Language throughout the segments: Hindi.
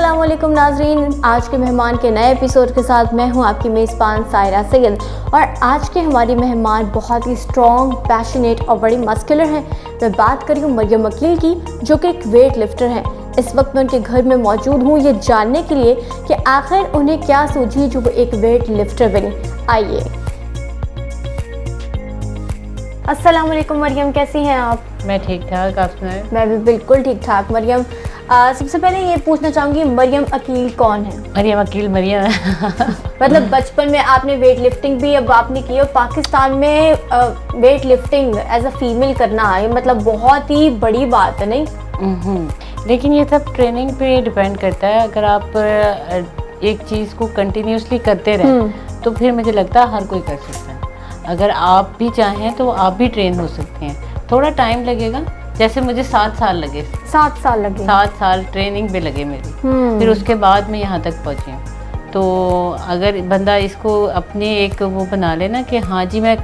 अस्सलाम वालेकुम नाजरीन, आज के मेहमान के नए एपिसोड के साथ मैं हूं आपकी मेज़बान सायरा सैयद। और आज के हमारी मेहमान बहुत ही स्ट्रॉन्ग, पैशनेट और बड़ी मस्कुलर हैं। मैं बात कर रही हूँ मरियम अकील की, जो कि एक वेट लिफ्टर हैं। इस वक्त मैं उनके घर में मौजूद हूँ ये जानने के लिए कि आखिर उन्हें क्या सूझी जो वो एक वेट लिफ्टर बनी। आइए। अस्सलाम वालेकुम मरियम, कैसी हैं आप? मैं ठीक ठाक, आप सुनाएं? मैं भी बिल्कुल ठीक ठाक। मरियम, सबसे पहले ये पूछना चाहूँगी, मरियम अकील कौन है? मरियम अकील मरियम मतलब बचपन में आपने वेट लिफ्टिंग भी अब आपने की, और पाकिस्तान में weight lifting as a female करना ये मतलब बहुत ही बड़ी बात है, नहीं? लेकिन ये सब ट्रेनिंग पे डिपेंड करता है। अगर आप एक चीज़ को कंटिन्यूसली करते रहें तो फिर मुझे लगता है हर कोई कर सकता है। अगर आप भी चाहें तो आप भी ट्रेन हो सकते हैं। थोड़ा टाइम लगेगा, जैसे मुझे 7 साल लगे। 7 साल लगे? 7 साल ट्रेनिंग पे लगे मेरी। फिर उसके बाद मैं यहाँ तक पहुँची हूँ। तो अगर बंदा इसको अपनी एक वो बना लेना कि हाँ जी मैं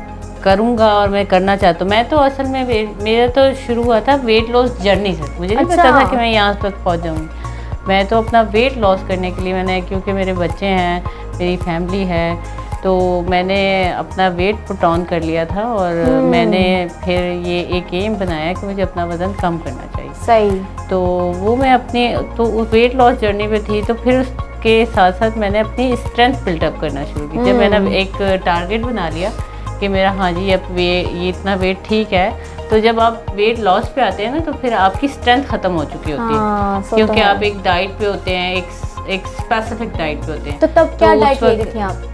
करूँगा और मैं करना चाहता हूँ। मैं तो असल में मेरा तो शुरू हुआ था वेट लॉस जर्नी से। मुझे नहीं पता था कि मैं यहाँ तक पहुँच जाऊँगी। मैं तो अपना वेट लॉस करने के लिए मैंने, क्योंकि मेरे बच्चे हैं, मेरी फैमिली है, तो मैंने अपना वेट पुट ऑन कर लिया था। और मैंने फिर ये एक एम बनाया कि मुझे अपना वज़न कम करना चाहिए। सही। तो वो मैं अपने तो वेट लॉस जर्नी पे थी। तो फिर उसके साथ साथ मैंने अपनी स्ट्रेंथ बिल्डअप करना शुरू की। जब मैंने एक टारगेट बना लिया कि मेरा हाँ जी अब ये इतना वेट ठीक है, तो जब आप वेट लॉस पे आते हैं ना तो फिर आपकी स्ट्रेंथ ख़त्म हो चुकी होती है, क्योंकि आप एक डाइट पे होते हैं, एक स्पेसिफिक डाइट पे होते हैं। तो तब क्या डाइट ले रही थी आप?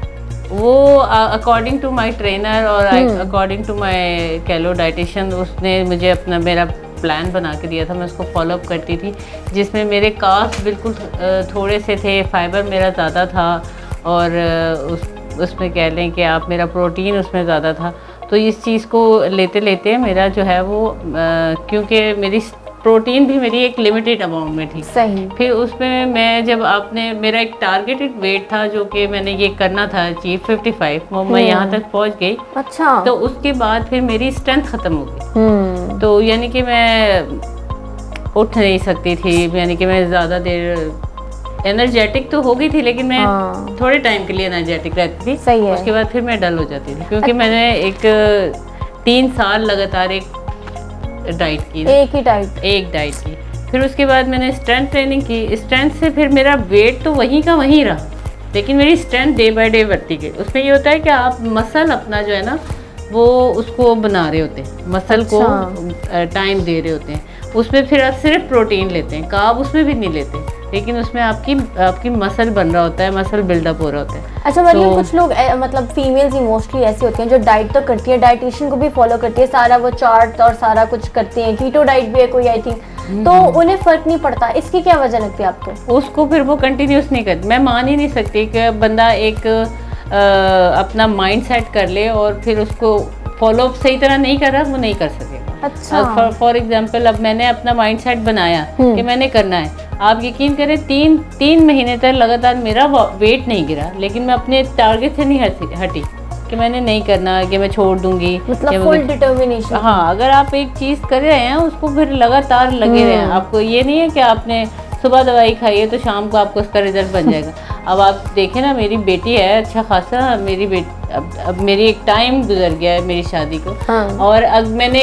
वो अकॉर्डिंग टू माय ट्रेनर और अकॉर्डिंग टू माय कैलो डाइटिशियन, उसने मुझे अपना मेरा प्लान बना के दिया था। मैं उसको फॉलोअप करती थी, जिसमें मेरे कार्ब्स बिल्कुल थोड़े से थे, फाइबर मेरा ज़्यादा था, और उसमें कह लें कि आप मेरा प्रोटीन उसमें ज़्यादा था। तो इस चीज़ को लेते लेते मेरा जो है वो क्योंकि मेरी प्रोटीन भी मेरी एक लिमिटेड अमाउंट में थी। सही। फिर उसमें मैं जब आपने मेरा एक टारगेटेड वेट था जो कि मैंने ये करना था अचीव 55, मैं यहाँ तक पहुँच गई। अच्छा। तो उसके बाद फिर मेरी स्ट्रेंथ ख़त्म हो गई। तो यानी कि मैं उठ नहीं सकती थी, यानी कि मैं ज़्यादा देर एनर्जेटिक तो हो गई थी, लेकिन मैं थोड़े टाइम के लिए एनर्जेटिक रहती थी। सही है। उसके बाद फिर मैं डल हो जाती थी, क्योंकि मैंने एक 3 साल लगातार एक डाइट की, एक डाइट की। फिर उसके बाद मैंने स्ट्रेंथ ट्रेनिंग की। स्ट्रेंथ से फिर मेरा वेट तो वहीं का वहीं रहा, लेकिन मेरी स्ट्रेंथ डे बाय डे बढ़ती गई। उसमें ये होता है कि आप मसल अपना जो है ना वो उसको बना रहे होते हैं, मसल को टाइम दे रहे होते हैं। उसमें फिर आप सिर्फ प्रोटीन लेते हैं, कार्ब उसमें भी नहीं लेते, लेकिन उसमें आपकी मसल बन रहा होता है, मसल बिल्डअप हो रहा होता है। अच्छा मरियम, कुछ लोग मतलब फीमेल्स ही मोस्टली ऐसी होती हैं जो डाइट तो करती है, डाइटिशियन को भी फॉलो करती है, सारा वो चार्ट और सारा कुछ करती हैं, कीटो डाइट भी है कोई आई थिंक, तो उन्हें फर्क नहीं पड़ता। इसकी क्या वजह लगती है आपको? उसको फिर वो कंटिन्यूस नहीं करती। मैं मान ही नहीं सकती कि बंदा एक अपना माइंड सेट कर ले और फिर उसको फॉलो अप सही तरह नहीं कर रहा, वो नहीं कर सकेगा। अच्छा। फॉर एग्जाम्पल, अब मैंने अपना माइंड सेट बनाया कि मैंने करना है। आप यकीन करें 3 महीने तक लगातार मेरा वेट नहीं गिरा, लेकिन मैं अपने टारगेट से नहीं हटी कि मैंने नहीं करना, कि मैं छोड़ दूंगी। मतलब फुल डिटर्मिनेशन। हाँ, अगर आप एक चीज़ कर रहे हैं उसको फिर लगातार लगे रहे हैं। आपको ये नहीं है कि आपने सुबह दवाई खाई है तो शाम को आपको उसका रिजल्ट बन जाएगा। अब आप देखें ना, मेरी बेटी है अच्छा खासा, मेरी बेटी अब मेरी एक टाइम गुजर गया है मेरी शादी को। और अब मैंने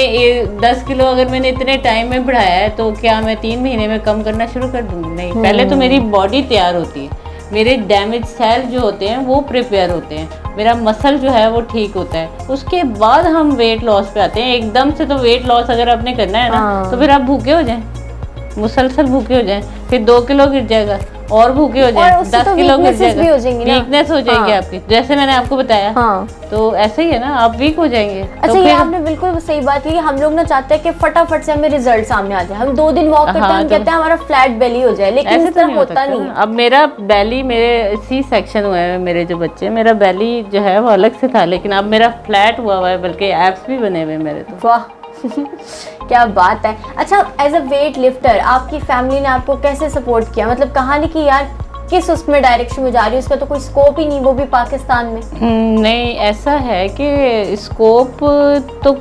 10 किलो अगर मैंने इतने टाइम में बढ़ाया है, तो क्या मैं 3 महीने में कम करना शुरू कर दूंगी? नहीं। पहले तो मेरी बॉडी तैयार होती है, मेरे डैमेज सेल जो होते हैं वो प्रिपेयर होते हैं, मेरा मसल जो है वो ठीक होता है, उसके बाद हम वेट लॉस पे आते हैं। एकदम से तो वेट लॉस अगर आपने करना है ना तो फिर आप भूखे हो जाएं, मुसलसल भूखे हो जाएं, फिर 2 किलो गिर जाएगा, और भूखे हो जाए, 10 किलो गिर जाएगा, वीकनेस हो जाएगी आपकी, जैसे मैंने आपको बताया। तो ऐसे ही है ना, आप वीक हो जाएंगे। अच्छा, तो ये आपने बिल्कुल सही बात की। हम लोग ना चाहते हैं कि फटाफट से हमें रिजल्ट सामने आ जाए। हम 2 दिन वॉक करते हैं, हम कहते हैं हमारा फ्लैट बेली हो जाए, लेकिन ऐसा तो होता नहीं। अब मेरा बेली, मेरे सी सेक्शन हुआ है, मेरे जो बच्चे, मेरा बेली जो है वो अलग से था, लेकिन अब मेरा फ्लैट हुआ है, बल्कि एब्स भी बने हुए मेरे। तो वाह क्या बात है। अच्छा, एज अ वेट लिफ्टर आपकी फैमिली ने आपको कैसे सपोर्ट किया? मतलब कहानी की यार किस उसमें डायरेक्शन में जा रही है, उसका तो कोई स्कोप ही नहीं, वो भी पाकिस्तान में। नहीं, ऐसा है कि स्कोप तो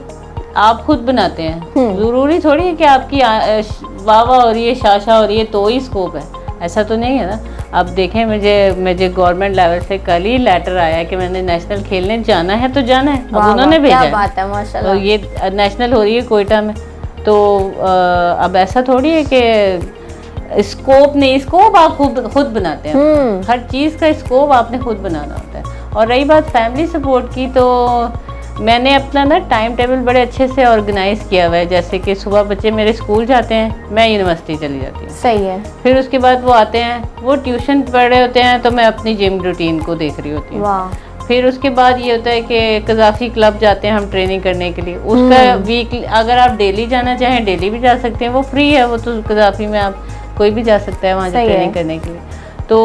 आप खुद बनाते हैं। ज़रूरी थोड़ी है कि आपकी वाह वाह हो रही है, शाशा हो रही है तो ही स्कोप है। ऐसा तो नहीं है ना। अब देखें, मुझे गवर्नमेंट लेवल से कल ही लेटर आया कि मैंने नेशनल खेलने जाना है तो जाना है। अब उन्होंने भेजा क्या बात है, माशाल्लाह। तो ये नेशनल हो रही है कोयटा में, तो अब ऐसा थोड़ी है कि स्कोप नहीं, स्कोप आप खुद बनाते हैं। हर चीज़ का स्कोप आपने खुद बनाना होता है। और रही बात फैमिली सपोर्ट की, तो मैंने अपना ना टाइम टेबल बड़े अच्छे से ऑर्गेनाइज किया हुआ है। जैसे कि सुबह बच्चे मेरे स्कूल जाते हैं, मैं यूनिवर्सिटी चली जाती हूँ। सही है। फिर उसके बाद वो आते हैं, वो ट्यूशन पढ़ रहे होते हैं, तो मैं अपनी जिम रूटीन को देख रही होती हूँ। वाह। फिर उसके बाद ये होता है कि कज़ाफ़ी क्लब जाते हैं हम ट्रेनिंग करने के लिए। उसका वीकली, अगर आप डेली जाना चाहें डेली भी जा सकते हैं, वो फ्री है। वो तो कज़ाफ़ी में आप कोई भी जा सकता है वहाँ से ट्रेनिंग करने के लिए। तो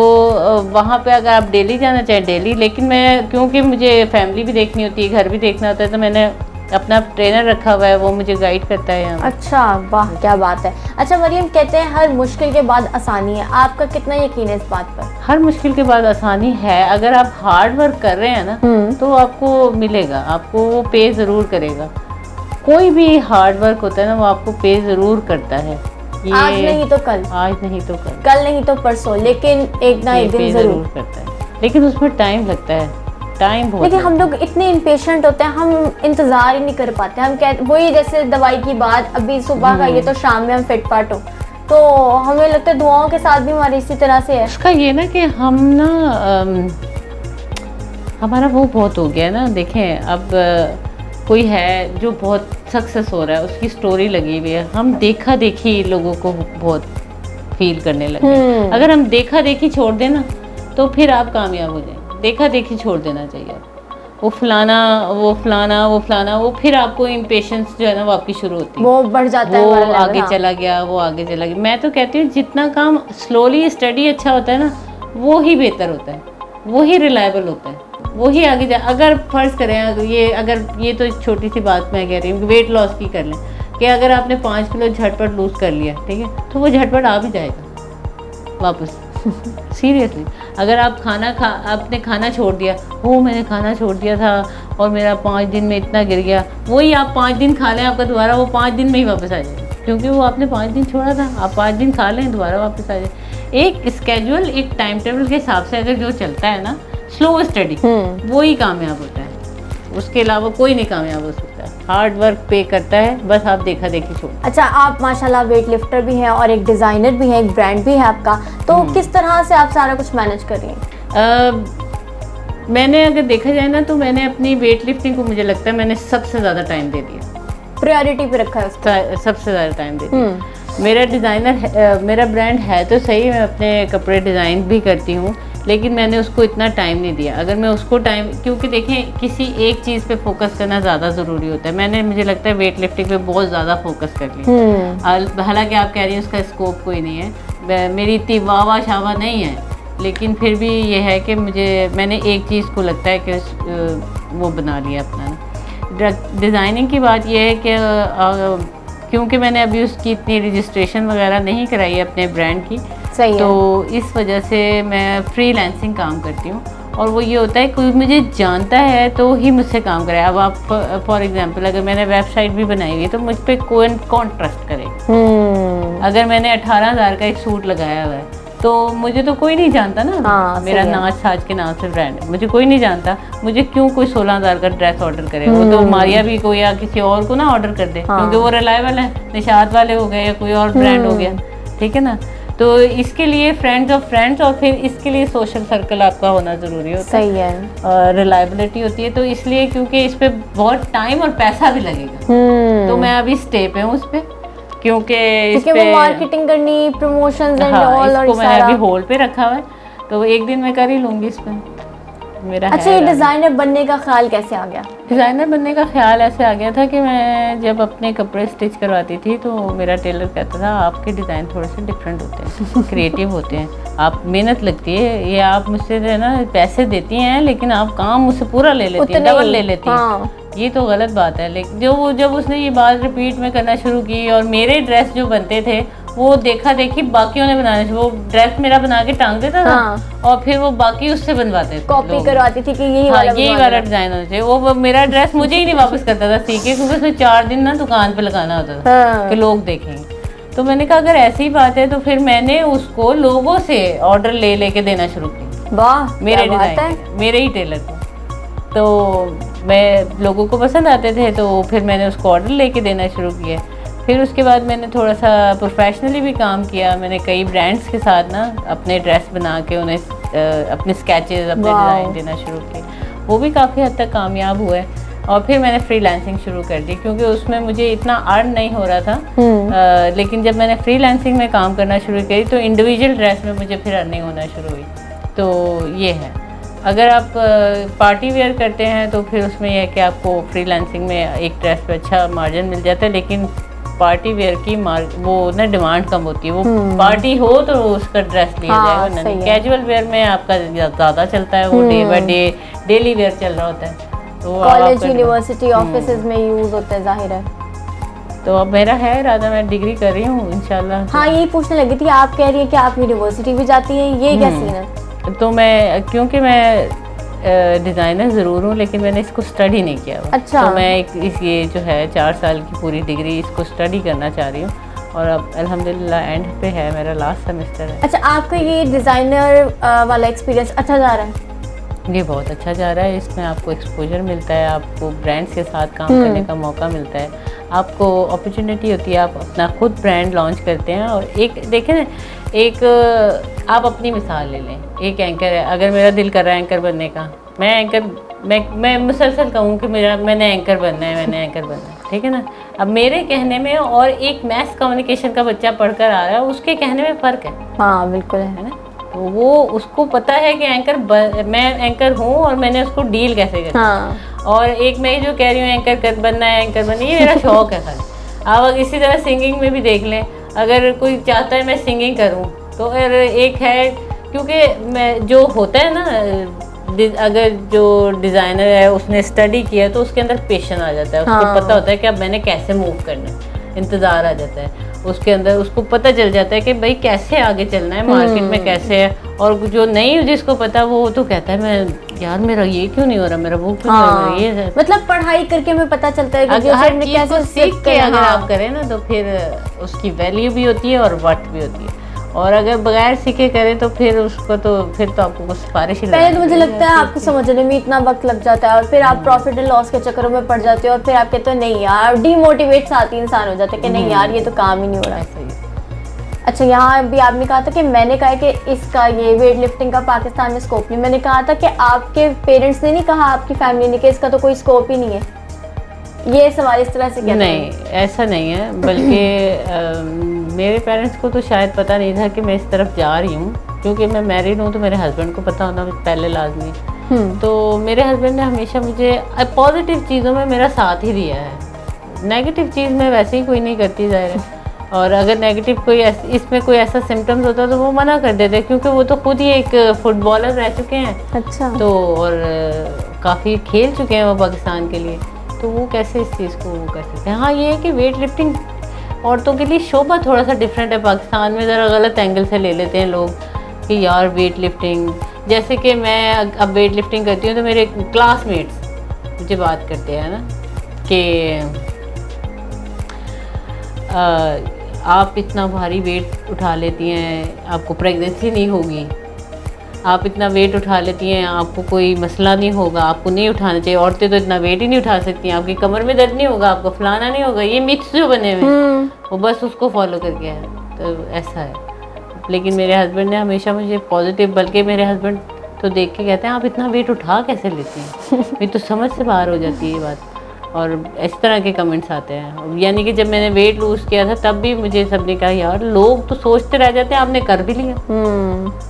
वहाँ पे अगर आप डेली जाना चाहें डेली, लेकिन मैं क्योंकि मुझे फैमिली भी देखनी होती है, घर भी देखना होता है, तो मैंने अपना ट्रेनर रखा हुआ है, वो मुझे गाइड करता है यहाँ। अच्छा, वाह क्या बात है। अच्छा मरियम, कहते हैं हर मुश्किल के बाद आसानी है, आपका कितना यकीन है इस बात पर? हर मुश्किल के बाद आसानी है। अगर आप हार्ड वर्क कर रहे हैं ना तो आपको मिलेगा, आपको वो पे ज़रूर करेगा। कोई भी हार्ड वर्क होता है ना, वो आपको पे ज़रूर करता है। आज नहीं तो कल, आज नहीं तो कल, कल नहीं तो परसों, लेकिन एक ना एक दिन जरूर करता है। लेकिन उसमें टाइम लगता है, टाइम बहुत। लेकिन हम लोग इतने इम्पेशेंट होते हैं, हम इंतजार ही नहीं कर पाते। हम कहते वही जैसे दवाई की बात, अभी सुबह खाइए तो शाम में हम फिट फाट हो, तो हमें लगता है दुआओं के साथ भी हमारी इसी तरह से है। उसका ये ना कि हम ना हमारा वो बहुत हो गया ना। देखें, अब कोई है जो बहुत सक्सेस हो रहा है, उसकी स्टोरी लगी हुई है, हम देखा देखी लोगों को बहुत फील करने लगे। अगर हम देखा देखी छोड़ दें ना, तो फिर आप कामयाब हो जाएंगे। देखा देखी छोड़ देना चाहिए। वो फलाना, वो फिर आपको इम्पेशंस जो है ना वो आपकी शुरू होती है, वो बढ़ जाता है, वो आगे चला गया, वो आगे चला गया। मैं तो कहती हूँ जितना काम स्लोली स्टडी अच्छा होता है ना, वो ही बेहतर होता है, वो ही रिलायबल होता है, वो ही आगे जा। अगर फर्ज करें, अगर ये तो छोटी सी बात मैं कह रही हूँ, वेट लॉस की कर लें कि अगर आपने 5 किलो झटपट लूज कर लिया, ठीक है, तो वो झटपट आ भी जाएगा वापस। सीरियसली, अगर आप आपने खाना छोड़ दिया, मैंने खाना छोड़ दिया था और मेरा 5 दिन में इतना गिर गया, वही आप 5 दिन खा लें, आपका दोबारा वो 5 दिन में ही वापस आ जाएगा, क्योंकि वो आपने 5 दिन छोड़ा था। आप 5 दिन खा लें, दोबारा वापस आ जाए। एक स्केड्यूल, एक टाइम टेबल के हिसाब से अगर जो चलता है ना, स्लो स्टडी, वो ही कामयाब होता है। उसके अलावा कोई नहीं कामयाब हो सकता। हार्ड वर्क पे करता है, बस आप देखा देखी छोड़। अच्छा, आप माशाल्लाह वेट लिफ्टर भी हैं और एक डिज़ाइनर भी हैं, एक ब्रांड भी है आपका, तो किस तरह से आप सारा कुछ मैनेज कर रही हैं? मैंने अगर देखा जाए ना, तो मैंने अपनी वेट लिफ्टिंग को, मुझे लगता है मैंने सबसे ज़्यादा टाइम दे दिया, प्रायोरिटी पे रखा है उसको, सबसे ज़्यादा टाइम दे दिया। मेरा डिज़ाइनर, मेरा ब्रांड है तो सही, मैं अपने कपड़े डिज़ाइन भी करती हूँ, लेकिन मैंने उसको इतना टाइम नहीं दिया। अगर मैं उसको टाइम, क्योंकि देखें किसी एक चीज़ पे फोकस करना ज़्यादा ज़रूरी होता है। मुझे लगता है वेट लिफ्टिंग पे बहुत ज़्यादा फोकस कर लिया। हालांकि आप कह रही हैं उसका स्कोप कोई नहीं है, मेरी इतनी वाह शावा नहीं है, लेकिन फिर भी ये है कि मैंने एक चीज़ को लगता है कि वो बना लिया अपना। डिज़ाइनिंग की बात यह है कि क्योंकि मैंने अभी उसकी इतनी रजिस्ट्रेशन वगैरह नहीं कराई है अपने ब्रांड की, तो इस वजह से मैं फ्रीलांसिंग काम करती हूँ। और वो ये होता है कोई मुझे जानता है तो ही मुझसे काम करे। अब आप फॉर एग्जांपल, अगर मैंने वेबसाइट भी बनाई हुई है तो मुझ पर कौन ट्रस्ट करेगा? अगर मैंने 18,000 का एक सूट लगाया हुआ है तो मुझे तो कोई नहीं जानता ना। मेरा नाच साज के नाम से ब्रांड है, मुझे कोई नहीं जानता, मुझे क्यों कोई 16,000 का ड्रेस ऑर्डर करे? वो तो मारिया भी कोई या किसी और को ना ऑर्डर कर दे, क्योंकि वो रिलायबल है, निशात वाले हो गए या कोई और ब्रांड हो गया, ठीक है ना। तो इसके लिए फ्रेंड्स ऑफ फ्रेंड्स, और फिर इसके लिए सोशल सर्कल आपका होना ज़रूरी होता है। सही है, रिलायबिलिटी होती है। तो इसलिए क्योंकि इस पर बहुत टाइम और पैसा भी लगेगा, तो मैं अभी स्टे पे हूँ उस पर, क्योंकि वो मार्केटिंग करनी, प्रमोशंस एंड ऑल, और मैंने अभी होल्ड पे रखा हुआ है, तो एक दिन मैं कर ही लूँगी इस पर मेरा। अच्छा, ये डिज़ाइनर बनने का ख्याल कैसे आ गया? डिज़ाइनर बनने का ख्याल ऐसे आ गया था कि मैं जब अपने कपड़े स्टिच करवाती थी तो मेरा टेलर कहता था आपके डिज़ाइन थोड़े से डिफरेंट होते हैं, क्रिएटिव होते हैं, आप मेहनत लगती है, ये आप मुझसे जो है ना पैसे देती हैं, लेकिन आप काम मुझसे पूरा ले लेती हैं, डबल ले लेती हैं। ये तो गलत बात है। लेकिन जब उसने ये बात रिपीट में करना शुरू की, और मेरे ड्रेस जो बनते थे वो देखा देखी बाकियों ने बनाने, वो ड्रेस मेरा बना के टांग देता था, और फिर वो बाकी उससे बनवाते थे, कॉपी करवाती थी कि यही वाला डिजाइन होना चाहिए। वो मेरा ड्रेस मुझे ही नहीं वापस करता था सीखे, क्योंकि उसमें 4 दिन ना दुकान पे लगाना होता था कि लोग देखेंगे। तो मैंने कहा अगर ऐसी बात है तो फिर मैंने उसको लोगों से ऑर्डर ले लेके देना शुरू किया। वाह, मेरे क्या बात डिज़ाइन है। मेरे ही टेलर को। तो मैं लोगों को पसंद आते थे तो फिर मैंने उसको ऑर्डर लेके देना शुरू किया। फिर उसके बाद मैंने थोड़ा सा प्रोफेशनली भी काम किया। मैंने कई ब्रांड्स के साथ ना अपने ड्रेस बना के उन्हें अपने स्केचेस, अपने डिज़ाइन देना शुरू किए। वो भी काफ़ी हद तक कामयाब हुए। और फिर मैंने फ्रीलांसिंग शुरू कर दी क्योंकि उसमें मुझे इतना अर्न नहीं हो रहा था। लेकिन जब मैंने फ्रीलांसिंग में काम करना शुरू करी तो इंडिविजुअल ड्रेस में मुझे फिर अर्निंग होना शुरू हुई। तो ये है, अगर आप पार्टी वेयर करते हैं तो फिर उसमें यह है कि आपको फ्रीलांसिंग में एक ड्रेस पे अच्छा मार्जिन मिल जाता है, लेकिन पार्टी वेयर की वो ना डिमांड कम होती है। वो पार्टी हो तो उसका ड्रेस लिया जाएगा, नहीं कैजुअल वेयर में आपका ज़्यादा चलता है। वो day by day daily wear चल रहा होता है। तो कॉलेज, यूनिवर्सिटी, ऑफिसेज में यूज होते हैं, जाहिर है। तो अब मेरा है इरादा, मैं डिग्री कर रही हूँ इंशाल्लाह। हाँ, यही पूछने लगी थी, आप कह रही है कि आप यूनिवर्सिटी भी जाती हैं, ये क्या सीन है? तो मैं, क्योंकि मैं डिज़ाइनर ज़रूर हूँ लेकिन मैंने इसको स्टडी नहीं किया। अच्छा। तो मैं ये जो है 4 साल की पूरी डिग्री इसको स्टडी करना चाह रही हूँ और अब अल्हम्दुलिल्लाह एंड पे है, मेरा लास्ट सेमेस्टर है। अच्छा, आपका ये डिज़ाइनर वाला एक्सपीरियंस अच्छा जा रहा है? ये बहुत अच्छा जा रहा है। इसमें आपको एक्सपोजर मिलता है, आपको ब्रांड्स के साथ काम करने का मौका मिलता है, आपको अपॉर्चुनिटी होती है, आप अपना खुद ब्रांड लॉन्च करते हैं। और एक देखें ना, एक आप अपनी मिसाल ले लें, एक एंकर है, अगर मेरा दिल कर रहा है एंकर बनने का, मैं मुसलसल कहूँ कि मैंने एंकर बनना है, मैंने एंकर बनना है, ठीक है ना। अब मेरे कहने में और एक मैथ कम्युनिकेशन का बच्चा पढ़कर आ रहा है, उसके कहने में फ़र्क है। हाँ बिल्कुल है ना। तो वो उसको पता है कि मैं एंकर हूँ और मैंने उसको डील कैसे करना। हाँ। और एक मैं जो कह रही हूँ एंकर बनना है, एंकर बनना, ये मेरा शौक है खाली। आप इसी तरह सिंगिंग में भी देख लें, अगर कोई चाहता है मैं सिंगिंग करूँ तो अगर एक है, क्योंकि मैं जो होता है ना, अगर जो डिज़ाइनर है उसने स्टडी किया तो उसके अंदर पेशन आ जाता है। उसको पता होता है कि अब मैंने कैसे मूव करना है, इंतज़ार आ जाता है उसके अंदर, उसको पता चल जाता है कि भाई कैसे आगे चलना है, मार्केट में कैसे है। और जो नहीं जिसको पता वो तो कहता है मैं यार मेरा ये क्यों नहीं हो रहा, मेरा वो क्यों नहीं हो रहा, ये है। मतलब पढ़ाई करके हमें पता चलता है कि हर चीज़ को सीख के अगर आप करें ना तो फिर उसकी वैल्यू भी होती है और वर्थ भी होती है। और अगर बगैर सीखे करें तो फिर उसको तो फिर तो आपको कुछ सिफारिश ही पहले तो मुझे लगता है आपको समझने में इतना वक्त लग जाता है और फिर आप प्रॉफिट एंड लॉस के चक्करों में पड़ जाते हो और फिर आप कहते हो नहीं यार, डीमोटिवेट साथ ही इंसान हो जाता है कि नहीं यार ये तो काम ही नहीं हो रहा है। अच्छा, यहाँ भी आपने कहा था कि मैंने कहा कि इसका ये वेट लिफ्टिंग का पाकिस्तान में स्कोप नहीं, मैंने कहा था कि आपके पेरेंट्स ने नहीं कहा, आपकी फैमिली ने, कि इसका तो कोई स्कोप ही नहीं है, ये सवाल इस तरह से कहते हैं? नहीं, ऐसा नहीं है, बल्कि मेरे पेरेंट्स को तो शायद पता नहीं था कि मैं इस तरफ जा रही हूँ, क्योंकि मैं मैरिड हूँ तो मेरे हस्बैंड को पता होना पहले लाजमी। तो मेरे हस्बैंड ने हमेशा मुझे पॉजिटिव चीज़ों में मेरा साथ ही दिया है, नेगेटिव चीज़ में वैसे ही कोई नहीं करती ज़ाहिर है। और अगर नेगेटिव कोई इसमें कोई ऐसा सिम्टम्स होता तो वो मना कर देते, क्योंकि वो तो खुद ही एक फुटबॉलर रह चुके हैं। अच्छा। तो और काफ़ी खेल चुके हैं वो पाकिस्तान के लिए, तो वो कैसे इस चीज़ को वो कर सकते हैं। हाँ, ये है कि वेट लिफ्टिंग औरतों के लिए शोबा थोड़ा सा डिफरेंट है। पाकिस्तान में ज़रा गलत एंगल से ले लेते हैं लोग कि यार वेट लिफ्टिंग, जैसे कि मैं अब वेट लिफ्टिंग करती हूँ तो मेरे क्लासमेट्स मुझे बात करते हैं ना कि आप इतना भारी वेट उठा लेती हैं, आपको प्रेगनेंसी नहीं होगी, आप इतना वेट उठा लेती हैं, आपको कोई मसला नहीं होगा, आपको नहीं उठाना चाहिए, औरतें तो इतना वेट ही नहीं उठा सकती, आपकी कमर में दर्द नहीं होगा, आपको फलाना नहीं होगा। ये मिथ्स जो बने हुए वो बस उसको फॉलो करके है, तो ऐसा है। लेकिन मेरे हस्बैंड ने हमेशा मुझे पॉजिटिव, बल्कि मेरे हस्बैंड तो देख के कहते हैं आप इतना वेट उठा कैसे लेती हैं, ये तो समझ से बाहर हो जाती है ये बात। और इस तरह के कमेंट्स आते हैं। यानी कि जब मैंने वेट लूज़ किया था तब भी मुझे सबने कहा यार लोग तो सोचते रह जाते हैं, आपने कर भी लिया।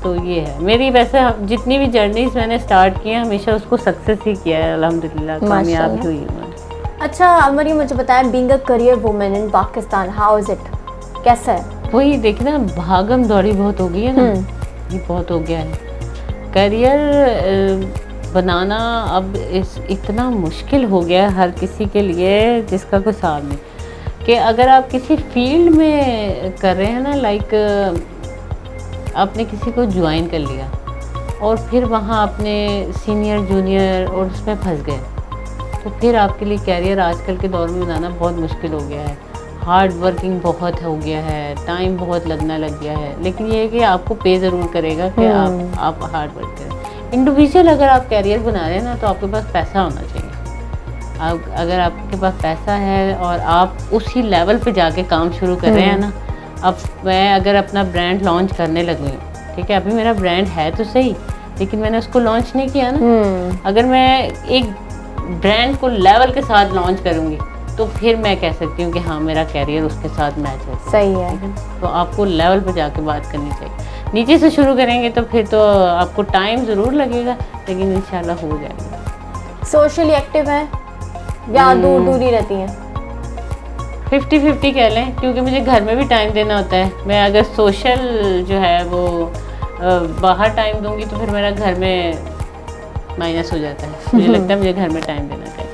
तो ये है मेरी, वैसे जितनी भी जर्नीज मैंने स्टार्ट की हैं हमेशा उसको सक्सेस ही किया है, अल्हम्दुलिल्लाह कामयाब हुई हूँ। अच्छा मरियम, मुझे बताएं, being a career women in Pakistan, how is it, कैसा है? वही देखना, भागम दौड़ी बहुत हो गई है ना, ये बहुत हो गया है। करियर बनाना अब इतना मुश्किल हो गया है हर किसी के लिए जिसका कोई हिसाब नहीं, कि अगर आप किसी फील्ड में कर रहे हैं ना, लाइक आपने किसी को ज्वाइन कर लिया और फिर वहाँ अपने सीनियर जूनियर और उसमें फंस गए, तो फिर आपके लिए कैरियर आजकल के दौर में बनाना बहुत मुश्किल हो गया है। हार्ड वर्किंग बहुत हो गया है, टाइम बहुत लगना लग गया है, लेकिन ये है कि आपको पे ज़रूर करेगा कि आप हार्ड वर्क करें। इंडिविजुअल अगर आप कैरियर बना रहे हैं ना, तो आपके पास पैसा होना चाहिए। अगर आपके पास पैसा है और आप उसी लेवल पे जाके काम शुरू कर रहे हैं ना, अब मैं अगर अपना ब्रांड लॉन्च करने लगी हूँ, ठीक है, अभी मेरा ब्रांड है तो सही, लेकिन मैंने उसको लॉन्च नहीं किया ना। अगर मैं एक ब्रांड को लेवल के साथ लॉन्च करूँगी तो फिर मैं कह सकती हूँ कि हाँ मेरा कैरियर उसके साथ मैच है। सही है। तो आपको लेवल पे जाके बात करनी चाहिए। नीचे से शुरू करेंगे तो फिर तो आपको टाइम ज़रूर लगेगा, लेकिन इंशाल्लाह हो जाएगा। सोशली एक्टिव है या दूर दूर ही रहती हैं? 50-50 कह लें, क्योंकि मुझे घर में भी टाइम देना होता है। मैं अगर सोशल जो है वो बाहर टाइम दूंगी तो फिर मेरा घर में माइनस हो जाता है। मुझे लगता है मुझे घर में टाइम देना चाहिए।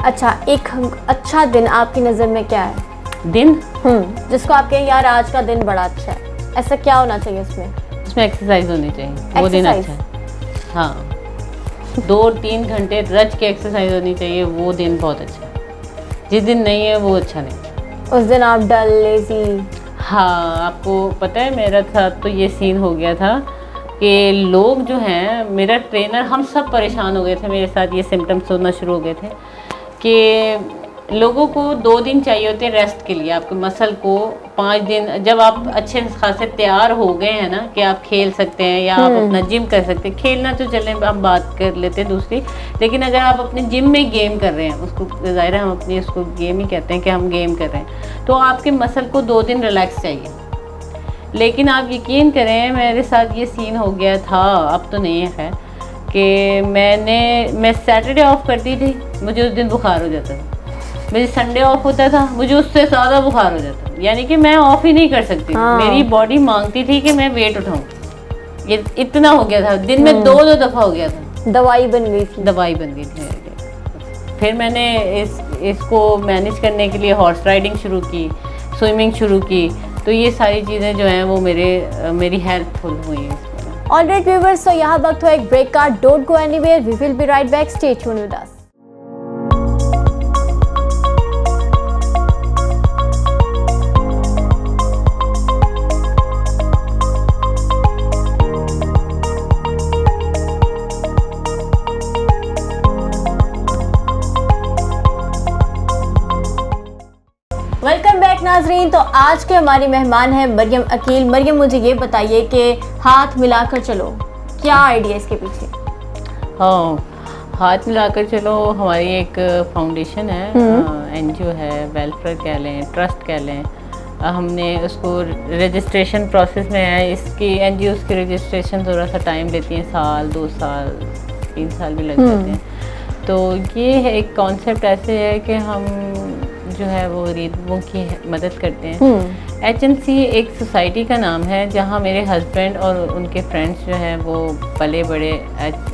अच्छा, एक अच्छा दिन आपकी नज़र में क्या है? दिन जिसको आप कहें यार आज का दिन बड़ा अच्छा है, ऐसा क्या होना चाहिए उसमें? उसमें एक्सरसाइज होनी चाहिए, वो दिन अच्छा है। हाँ, 2-3 घंटे रच के एक्सरसाइज होनी चाहिए, वो दिन बहुत अच्छा है। जिस दिन नहीं है वो अच्छा नहीं। उस दिन आप डल, लेजी। हाँ, आपको पता है मेरा साथ तो ये सीन हो गया था कि लोग जो हैं, मेरा ट्रेनर, हम सब परेशान हो गए थे, मेरे साथ ये सिम्टम्स होना शुरू हो गए थे कि लोगों को 2 दिन चाहिए होते हैं रेस्ट के लिए, आपके मसल को 5 दिन, जब आप अच्छे खासे तैयार हो गए हैं ना कि आप खेल सकते हैं या आप अपना जिम कर सकते हैं। खेलना तो चलें, हम बात कर लेते हैं दूसरी, लेकिन अगर आप अपने जिम में गेम कर रहे हैं, उसको ज़ाहिर है हम अपनी उसको गेम ही कहते हैं कि हम गेम कर रहे हैं, तो आपके मसल को 2 दिन रिलैक्स चाहिए। लेकिन आप यकीन करें मेरे साथ ये सीन हो गया था, अब तो नहीं है, कि मैं सैटरडे ऑफ करती थी, मुझे उस दिन बुखार हो जाता था। मुझे संडे ऑफ होता था, मुझे उससे ज़्यादा बुखार हो जाता, यानी कि मैं ऑफ ही नहीं कर सकती। मेरी बॉडी मांगती थी कि मैं वेट उठाऊं। ये इतना हो गया था, दिन में 2 दफ़ा हो गया था। दवाई बन गई थी। दवाई बन गई थी। फिर मैंने इसको मैनेज करने के लिए हॉर्स राइडिंग शुरू की, स्विमिंग शुरू की, तो ये सारी चीज़ें जो हैं वो मेरी हेल्पफुल हुई हैं। ऑलराइट व्यूअर्स, तो यहाँ वक्त हो एक ब्रेक का। Don't go anywhere, we will be right back, stay tuned with us. Welcome back नाजरीन। तो आज के हमारी मेहमान है मरियम अकील। मरियम, मुझे ये बताइए कि हाथ मिलाकर चलो, क्या आइडिया इसके पीछे? हाँ, हाथ मिलाकर चलो हमारी एक फाउंडेशन है, NGO है, वेलफेयर कह लें, ट्रस्ट कह लें। हमने उसको रजिस्ट्रेशन प्रोसेस में है। इसकी NGOs की रजिस्ट्रेशन थोड़ा सा टाइम लेती हैं, साल, 2 साल, 3 साल भी लग जाते हैं। तो ये है एक कॉन्सेप्ट ऐसे है कि हम जो है वो गरीबों की मदद करते हैं। HMC एक सोसाइटी का नाम है, जहाँ मेरे हस्बैंड और उनके फ्रेंड्स जो हैं वो पले बड़े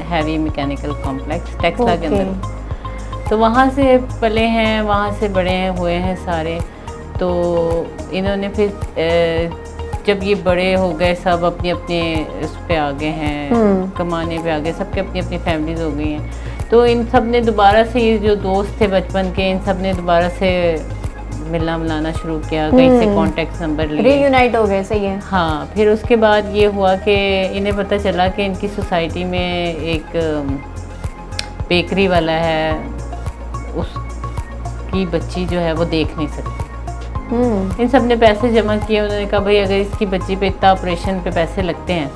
हैवी मैकेनिकल कॉम्प्लेक्स टेक्सला के अंदर, तो वहाँ से पले हैं, वहाँ से बड़े हुए हैं सारे। तो इन्होंने फिर जब ये बड़े हो गए, सब अपने अपने उस पे आ गए हैं, कमाने पे आ गए, सबके अपनी अपनी फैमिलीज हो गई हैं, तो इन सब ने दोबारा से, ये जो दोस्त थे बचपन के, इन सब ने दोबारा से मिलना मिलाना शुरू किया, कहीं से कॉन्टेक्ट नंबर लिए, रीयूनाइट हो गए। सही है। हाँ, फिर उसके बाद ये हुआ कि इन्हें पता चला कि इनकी सोसाइटी में एक बेकरी वाला है, उसकी बच्ची जो है वो देख नहीं सकती। इन सब ने पैसे जमा किए। उन्होंने कहा भाई अगर इसकी बच्ची पे इतना ऑपरेशन पे पैसे लगते हैं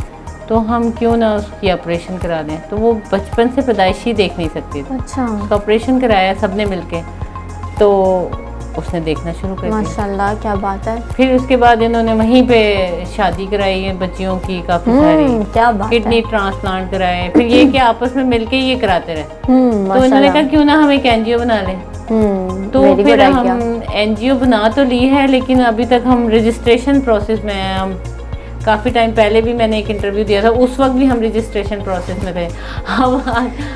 तो हम क्यों ना उसकी ऑपरेशन करा दें। तो वो बचपन से पैदाइशी देख नहीं सकती थी। अच्छा। उसका ऑपरेशन कराया सबने मिलके, तो उसने देखना शुरू कर दिया। माशाल्लाह, क्या बात है। फिर उसके बाद इन्होंने वहीं पे शादी कराई है बच्चियों की, काफ़ी सारी, क्या बात किडनी है। ट्रांसप्लांट कराए। फिर ये कि आपस में मिलके ये कराते रहे। तो इन्होंने कहा क्यों ना हम एक NGO बना लें। तो फिर हम NGO बना तो ली है, लेकिन अभी तक हम रजिस्ट्रेशन प्रोसेस में हैं। हम काफ़ी टाइम पहले भी मैंने एक इंटरव्यू दिया था, उस वक्त भी हम रजिस्ट्रेशन प्रोसेस में थे।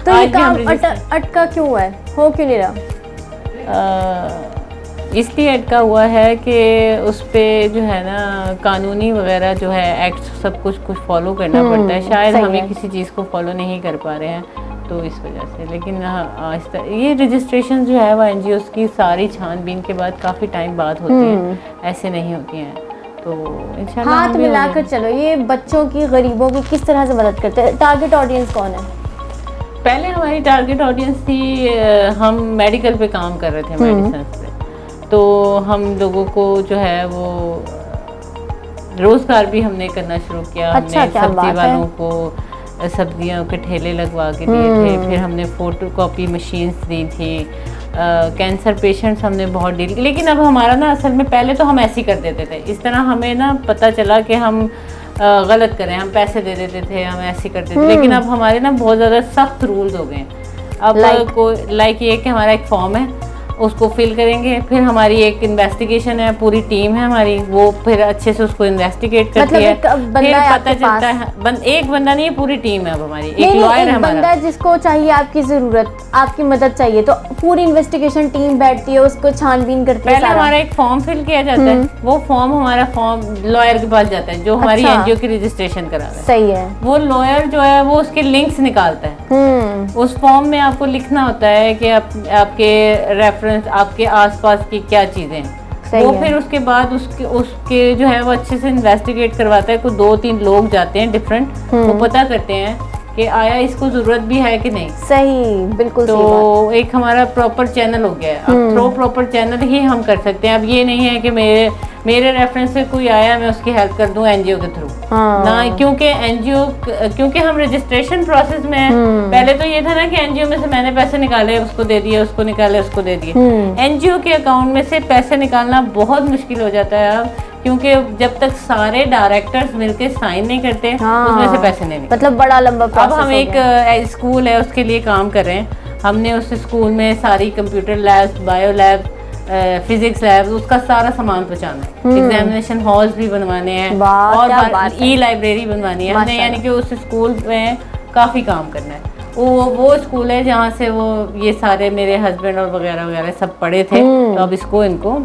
तो ये काम अटका क्यों है, हो क्यों नहीं रहा? इसलिए अटका हुआ है कि उस पर जो है ना कानूनी वगैरह जो है एक्ट सब कुछ फॉलो करना पड़ता है। शायद हमें किसी चीज़ को फॉलो नहीं कर पा रहे हैं, तो इस वजह से। लेकिन ये रजिस्ट्रेशन जो है वो एनजीओज़ की सारी छानबीन के बाद काफ़ी टाइम बाद होती है, ऐसे नहीं होती हैं। तो इंशाल्लाह हाँ, तो मिलाकर चलो, ये बच्चों की, गरीबों की किस तरह से मदद करते हैं? टारगेट ऑडियंस कौन है? पहले हमारी टारगेट ऑडियंस थी, हम मेडिकल पे काम कर रहे थे, मेडिसिन पे, तो हम लोगों को जो है वो रोज़गार भी हमने करना शुरू किया। अच्छा, हमने क्या सब्जी बात है। वालों को सब्जियों के ठेले लगवा के दिए थे, फिर हमने फ़ोटो कॉपी मशीन्स दी थी, कैंसर पेशेंट्स हमने बहुत डील की। लेकिन अब हमारा ना असल में, पहले तो हम ऐसे ही कर देते थे, इस तरह हमें ना पता चला कि हम गलत करें, हम पैसे दे देते थे, हम ऐसे करते थे। लेकिन अब हमारे ना बहुत ज़्यादा सख्त रूल्स हो गए हैं। अब लाइक ये कि हमारा एक फॉर्म है, उसको फिल करेंगे, फिर हमारी एक इन्वेस्टिगेशन है, पूरी टीम है हमारी, वो फिर अच्छे से उसको इन्वेस्टिगेट करती है, फिर पता चलता है। एक बंदा नहीं, पूरी टीम है अब हमारी, एक लॉयर है हमारा। बंदा जिसको चाहिए आपकी ज़रूरत, आपकी मदद चाहिए, तो पूरी इन्वेस्टिगेशन टीम बैठती है, उसको छानबीन करती है। पहले हमारा एक फॉर्म फिल किया जाता है, वो फॉर्म हमारा लॉयर के पास जाता है जो हमारी एनजीओ की रजिस्ट्रेशन करा रहा है। सही है। वो लॉयर जो है वो उसके लिंक्स निकालता है। उस फॉर्म में आपको लिखना होता है कि आपके रेफरेंस, आपके आसपास की क्या चीज़ें हैं, वो फिर उसके बाद उसके जो है वो अच्छे से इन्वेस्टिगेट करवाता है। कुछ 2-3 लोग जाते हैं डिफरेंट, वो पता करते हैं कि आया इसको ज़रूरत भी है कि नहीं। सही, बिल्कुल तो सही बात। एक हमारा प्रॉपर चैनल हो गया है। अब थ्रू प्रॉपर चैनल ही हम कर सकते हैं। अब ये नहीं है कि मेरे रेफरेंस से कोई आया मैं उसकी हेल्प कर दूं एनजीओ के थ्रू, ना, क्योंकि हम रजिस्ट्रेशन प्रोसेस में हैं। पहले तो ये था ना कि एनजीओ में से मैंने पैसे निकाले, उसको दे दिए, उसको निकाले, उसको दे दिए। एनजीओ के अकाउंट में से पैसे निकालना बहुत मुश्किल हो जाता है अब, क्योंकि जब तक सारे डायरेक्टर्स मिलके साइन नहीं करते, उसमें से पैसे नहीं निकलते। मतलब बड़ा लंबा प्रोसेस। अब हम एक स्कूल है उसके लिए काम कर रहे हैं। हमने उस स्कूल में सारी computer labs, bio lab, physics lab, उसका सारा सामान पहुंचाना है। एग्जामिनेशन हॉल्स भी बनवाने हैं और ई लाइब्रेरी बनवानी है हमने, यानी कि उस स्कूल में काफ़ी काम करना है। वो स्कूल है जहाँ से वो ये सारे मेरे हस्बैंड और वगैरह वगैरह सब पढ़े थे, तो अब इनको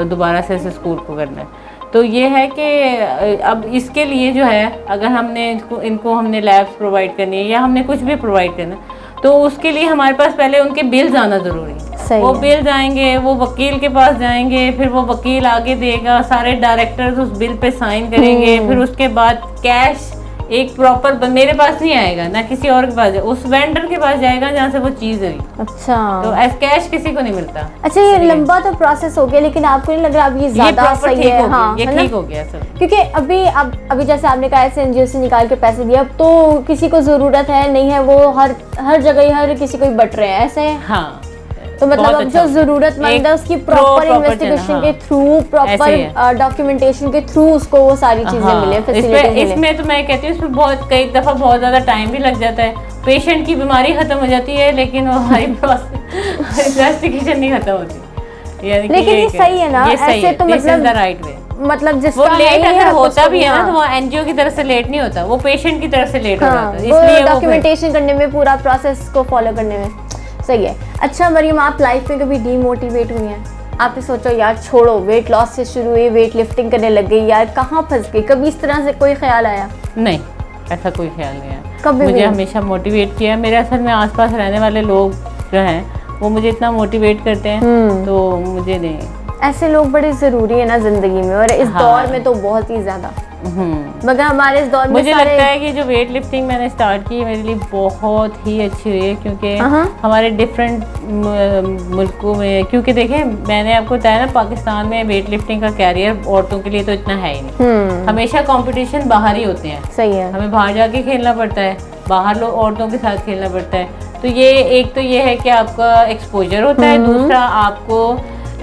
दोबारा से इस स्कूल को करना है। तो ये है कि अब इसके लिए जो है, अगर हमने इनको हमने लैब्स प्रोवाइड करनी है या हमने कुछ भी प्रोवाइड करना, तो उसके लिए हमारे पास पहले उनके बिल्स आना ज़रूरी है। वो बिल्स आएंगे, वो वकील के पास जाएंगे, फिर वो वकील आगे देगा, सारे डायरेक्टर्स उस बिल पे साइन करेंगे, फिर उसके बाद कैश एक प्रॉपर मेरे पास नहीं आएगा, ना किसी और के पास, उस वेंडर के पास जाएगा जहाँ से वो चीज़ हुई। अच्छा, तो कैश किसी को नहीं मिलता। अच्छा, ये लंबा तो प्रोसेस हो गया, लेकिन आपको नहीं लग रहा अब ये ज्यादा सही है? हाँ, ये ठीक हो गया सब, क्योंकि अभी जैसे आपने कहा ऐसे एनजीओ से निकाल के पैसे दिए, अब तो किसी को जरूरत है नहीं है, वो हर जगह हर किसी को बट रहे हैं ऐसे। हाँ, तो मतलब अब जो जरूरतमंद है उसकी प्रॉपर इन्वेस्टिगेशन के थ्रू, प्रॉपर डॉक्यूमेंटेशन के थ्रू उसको वो सारी चीजें मिले, फैसिलिटीज मिले। इसमें तो मैं कहती हूँ कई दफा बहुत ज्यादा टाइम भी लग जाता है, पेशेंट की बीमारी खत्म हो जाती है, लेकिन वो हमारी इन्वेस्टिगेशन नहीं खत्म होती। लेकिन ये सही है ना, ऐसे तो मतलब राइट वे, मतलब जिसका वो लेट अगर होता भी है ना, तो वो एनजीओ की तरफ से लेट नहीं होता, वो पेशेंट की तरफ से लेट हो जाता है, इसलिए डॉक्यूमेंटेशन करने में, पूरा प्रोसेस को फॉलो करने में। सही है। अच्छा मरियम, आप लाइफ में कभी डीमोटिवेट हुई हैं? आपने सोचो यार छोड़ो, वेट लॉस से शुरू हुई, वेट लिफ्टिंग करने लग गई, यार कहाँ फंस गई, कभी इस तरह से कोई ख्याल आया? नहीं, ऐसा कोई ख्याल नहीं आया। कभी मुझे हमेशा मोटिवेट किया मेरे असल में आसपास रहने वाले लोग जो हैं, वो मुझे इतना मोटिवेट करते हैं, तो मुझे नहीं। ऐसे लोग बड़े ज़रूरी है ना ज़िंदगी में, और इस दौर में तो बहुत ही ज़्यादा। मगर हमारे इस दौर में मुझे लगता है कि जो वेट लिफ्टिंग मैंने स्टार्ट की मेरे लिए बहुत ही अच्छी हुई है, क्योंकि हमारे डिफरेंट मुल्कों में, क्योंकि देखें मैंने आपको बताया ना, पाकिस्तान में वेट लिफ्टिंग का कैरियर औरतों के लिए तो इतना है ही नहीं। हमेशा कंपटीशन बाहर ही होते हैं। सही है, हमें बाहर जाके खेलना पड़ता है, बाहर लोग औरतों के साथ खेलना पड़ता है। तो ये एक तो ये है कि आपका एक्सपोजर होता है, दूसरा आपको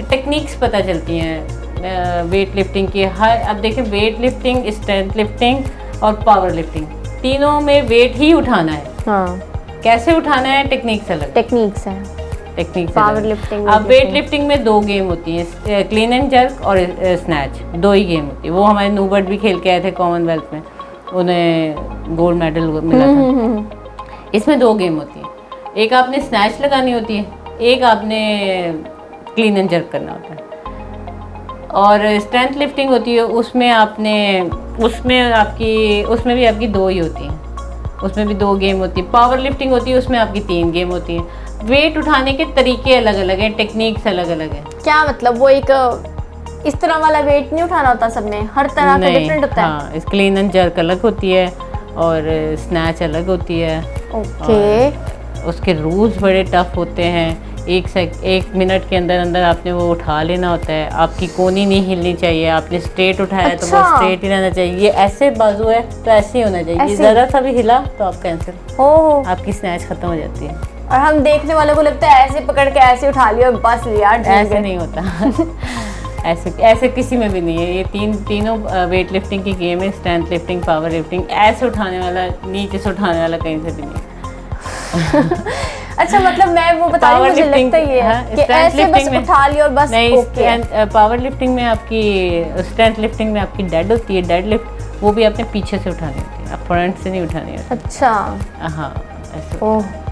टेक्निक्स पता चलती हैं वेट लिफ्टिंग की। अब देखें, वेट लिफ्टिंग, स्ट्रेंथ लिफ्टिंग और पावर लिफ्टिंग, तीनों में वेट ही उठाना है। हाँ, कैसे उठाना है, टेक्निक्स अलग, टेक्निक्स पावर लिफ्टिंग। अब वेट लिफ्टिंग में 2 गेम होती हैं, क्लीन एंड जर्क और स्नैच, 2 ही गेम होती है। वो हमारे नूबर्ट भी खेल के आए थे कॉमनवेल्थ में, उन्हें गोल्ड मेडल मिला था। इसमें 2 गेम होती हैं, एक आपने स्नैच लगानी होती है, एक आपने क्लीन एंड जर्क करना होता है। और स्ट्रेंथ लिफ्टिंग होती है, उसमें भी आपकी 2 ही होती हैं, उसमें भी 2 गेम होती है। पावर लिफ्टिंग होती है, उसमें आपकी 3 गेम होती है। वेट उठाने के तरीके अलग अलग हैं, टेक्निक्स अलग अलग हैं। क्या मतलब वो एक इस तरह वाला वेट नहीं उठाना होता सब में, हर तरह का डिफरेंट होता है? हाँ, क्लीन एंड जर्क अलग होती है और स्नैच अलग होती है। ओके। उसके रूल्स बड़े टफ होते हैं। 1 मिनट के अंदर अंदर आपने वो उठा लेना होता है। आपकी कोनी नहीं हिलनी चाहिए। आपने स्ट्रेट उठाया तो वो स्ट्रेट ही रहना चाहिए। ये ऐसे बाजू है तो ऐसे ही होना चाहिए। ज़रा सा भी हिला तो आप कैंसिल, आपकी स्नैच खत्म हो जाती है। और हम देखने वालों को लगता है ऐसे पकड़ के ऐसे उठा लिया बस लिया, ऐसे नहीं होता। ऐसे किसी में भी नहीं है। ये तीनों वेट लिफ्टिंग की गेम है, स्ट्रेंथ लिफ्टिंग, पावर लिफ्टिंग। ऐसे उठाने वाला, नीचे से उठाने वाला कहीं से भी नहीं। अच्छा, मतलब मैं वो बता रही हूँ, मुझे लगता ही है कि ऐसे बस उठा लिया और बस नहीं। पावर लिफ्टिंग में आपकी, स्ट्रेंथ लिफ्टिंग में आपकी डेड होती है। डेड लिफ्ट वो भी आपने पीछे से उठानी होती है, आप फ्रंट से नहीं उठानी होती। अच्छा, हाँ ऐसे।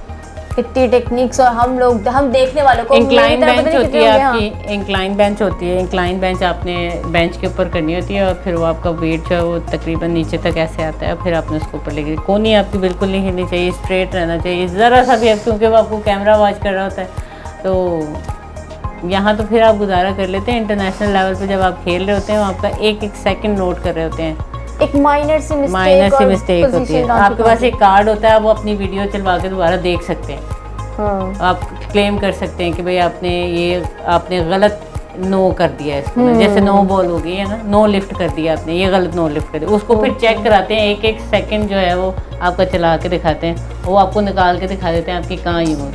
इतनी टेक्निक्स, और हम देखने वालों को इंक्लाइन बेंच होती है आपकी। इंक्लाइन बेंच होती है। इंक्लाइन बेंच आपने बेंच के ऊपर करनी होती है और फिर वो आपका वेट जो है वो तकरीबन नीचे तक ऐसे आता है। फिर आपने उसको ऊपर लेके, कोनी आपकी बिल्कुल नहीं हिलनी चाहिए, स्ट्रेट रहना चाहिए। ज़रा सा भी, क्योंकि वो आपको कैमरा वॉच कर रहा होता है, तो यहाँ तो फिर आप गुजारा कर लेते हैं। इंटरनेशनल लेवल पर जब आप खेल रहे होते हैं, आपका एक सेकेंड नोट कर रहे होते हैं। एक माइनर सी मिस्टेक होती है। आपके पास एक कार्ड होता है, वो अपनी वीडियो चलवा के दोबारा देख सकते हैं। हाँ। आप क्लेम कर सकते हैं कि भाई आपने गलत नो कर दिया है इसको। जैसे नो बॉल हो गई है ना, नो लिफ्ट कर दिया आपने, ये गलत नो लिफ्ट कर दिया। उसको फिर चेक कराते हैं, एक सेकंड जो है वो आपका चला के दिखाते हैं, वो आपको निकाल के दिखा देते हैं आपकी कहाँ ये हो।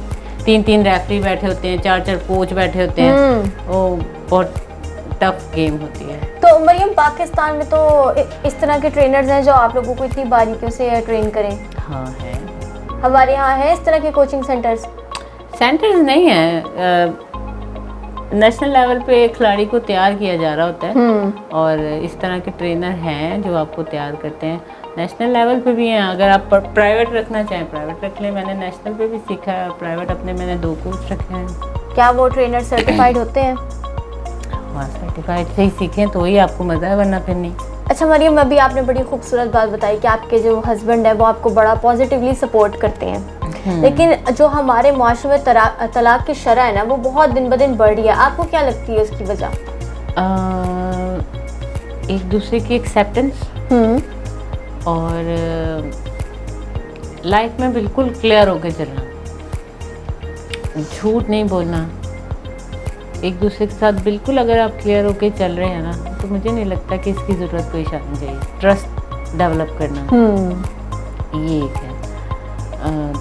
3 रेफरी बैठे होते हैं, 4 कोच बैठे होते हैं। वो बहुत टफ गेम होती है। तो मरियम, पाकिस्तान में तो इस तरह के ट्रेनर्स हैं जो आप लोगों को इतनी बारीकियों से ट्रेन करें? हाँ है, हमारे यहाँ है इस तरह के कोचिंग सेंटर्स नहीं है। नेशनल लेवल पे खिलाड़ी को तैयार किया जा रहा होता है और इस तरह के ट्रेनर हैं जो आपको तैयार करते हैं। नेशनल लेवल पे भी हैं। अगर आप प्राइवेट रखना चाहें प्राइवेट रख लें। मैंने नेशनल पे भी सीखा है, प्राइवेट अपने मैंने 2 कोच रखे हैं। क्या वो ट्रेनर सर्टिफाइड होते हैं? हाँ, सर्टिफाइड से ही सीखें तो ही आपको मज़ा है, वरना फिर नहीं। अच्छा मरियम, अभी आपने बड़ी खूबसूरत बात बताई कि आपके जो हस्बैंड है वो आपको बड़ा पॉजिटिवली सपोर्ट करते हैं, लेकिन जो हमारे माशरे में तलाक की शरह है ना, वो बहुत दिन ब दिन बढ़ रही है। आपको क्या लगती है उसकी वजह? एक दूसरे की एक्सेप्टेंस और लाइफ में बिल्कुल क्लियर होकर चलना, झूठ नहीं बोलना। एक दूसरे के साथ बिल्कुल अगर आप क्लियर होके चल रहे हैं ना, तो मुझे नहीं लगता कि इसकी ज़रूरत कोई शादी चाहिए। ट्रस्ट डेवलप करना ये एक है।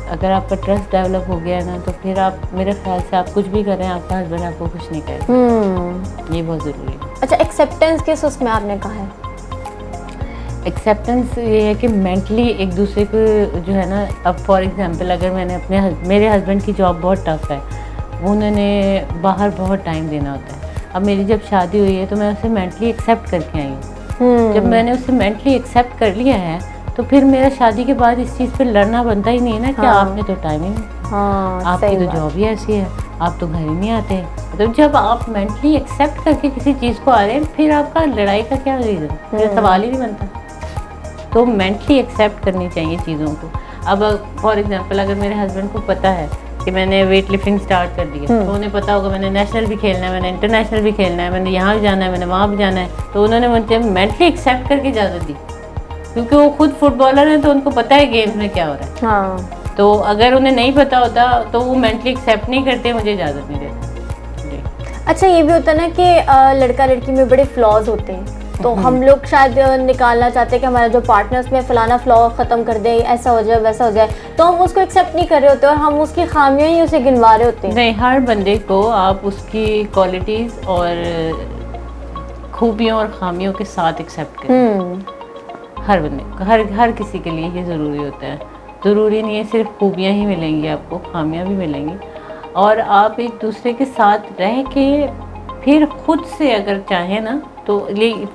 अगर आपका ट्रस्ट डेवलप हो गया है ना, तो फिर आप, मेरे ख्याल से आप कुछ भी करें, आपका हस्बैंड आपको कुछ नहीं करेगा। ये बहुत ज़रूरी है। अच्छा, एक्सेप्टेंस किस उसमें आपने कहा है? एक्सेप्टेंस ये है कि मेंटली एक दूसरे को जो है ना, अब फॉर एग्जांपल अगर मैंने मेरे हस्बैंड की जॉब बहुत टफ है, वो उन्होंने बाहर बहुत टाइम देना होता है। अब मेरी जब शादी हुई है तो मैं उसे मेंटली एक्सेप्ट करके आई हूँ। जब मैंने उसे मेंटली एक्सेप्ट कर लिया है तो फिर मेरा शादी के बाद इस चीज़ पे लड़ना बनता ही नहीं है ना कि आपने तो टाइम ही नहीं, आपकी तो जॉब ही ऐसी है, आप तो घर ही नहीं आते। तो जब आप मेंटली एक्सेप्ट करके किसी चीज़ को आ रहे हैं, फिर आपका लड़ाई का क्या रीज़न, फिर सवाल ही नहीं बनता। तो मेंटली एक्सेप्ट करनी चाहिए चीज़ों को। अब फॉर एग्जांपल अगर मेरे हस्बैंड को पता है कि मैंने वेट लिफ्टिंग स्टार्ट कर दी है, तो उन्हें पता होगा मैंने नेशनल भी खेलना है, मैंने इंटरनेशनल भी खेलना है, मैंने यहाँ भी जाना है, मैंने वहाँ भी जाना है, तो उन्होंने मुझे मेंटली एक्सेप्ट करके इजाज़त दी, क्योंकि वो खुद फुटबॉलर हैं तो उनको पता है गेम्स में क्या हो रहा है। हाँ। तो अगर उन्हें नहीं पता होता तो वो मेंटली एक्सेप्ट नहीं करते, मुझे इजाज़त नहीं देते। अच्छा, ये भी होता है ना कि लड़का लड़की में बड़े फ्लॉज होते हैं, तो हम लोग शायद निकालना चाहते हैं कि हमारा जो पार्टनर्स में फलाना फ्लॉ ख़त्म कर दे, ऐसा हो जाए वैसा हो जाए, तो हम उसको एक्सेप्ट नहीं कर रहे होते और हम उसकी खामियां ही उसे गिनवा रहे होते हैं। नहीं, हर बंदे को आप उसकी क्वालिटीज़ और खूबियों और खामियों के साथ एक्सेप्ट करें। हर बंदे को, हर किसी के लिए ये ज़रूरी होता है। ज़रूरी नहीं है सिर्फ खूबियाँ ही मिलेंगी, आपको खामियां भी मिलेंगी। और आप एक दूसरे के साथ रह के फिर खुद से अगर चाहें ना, तो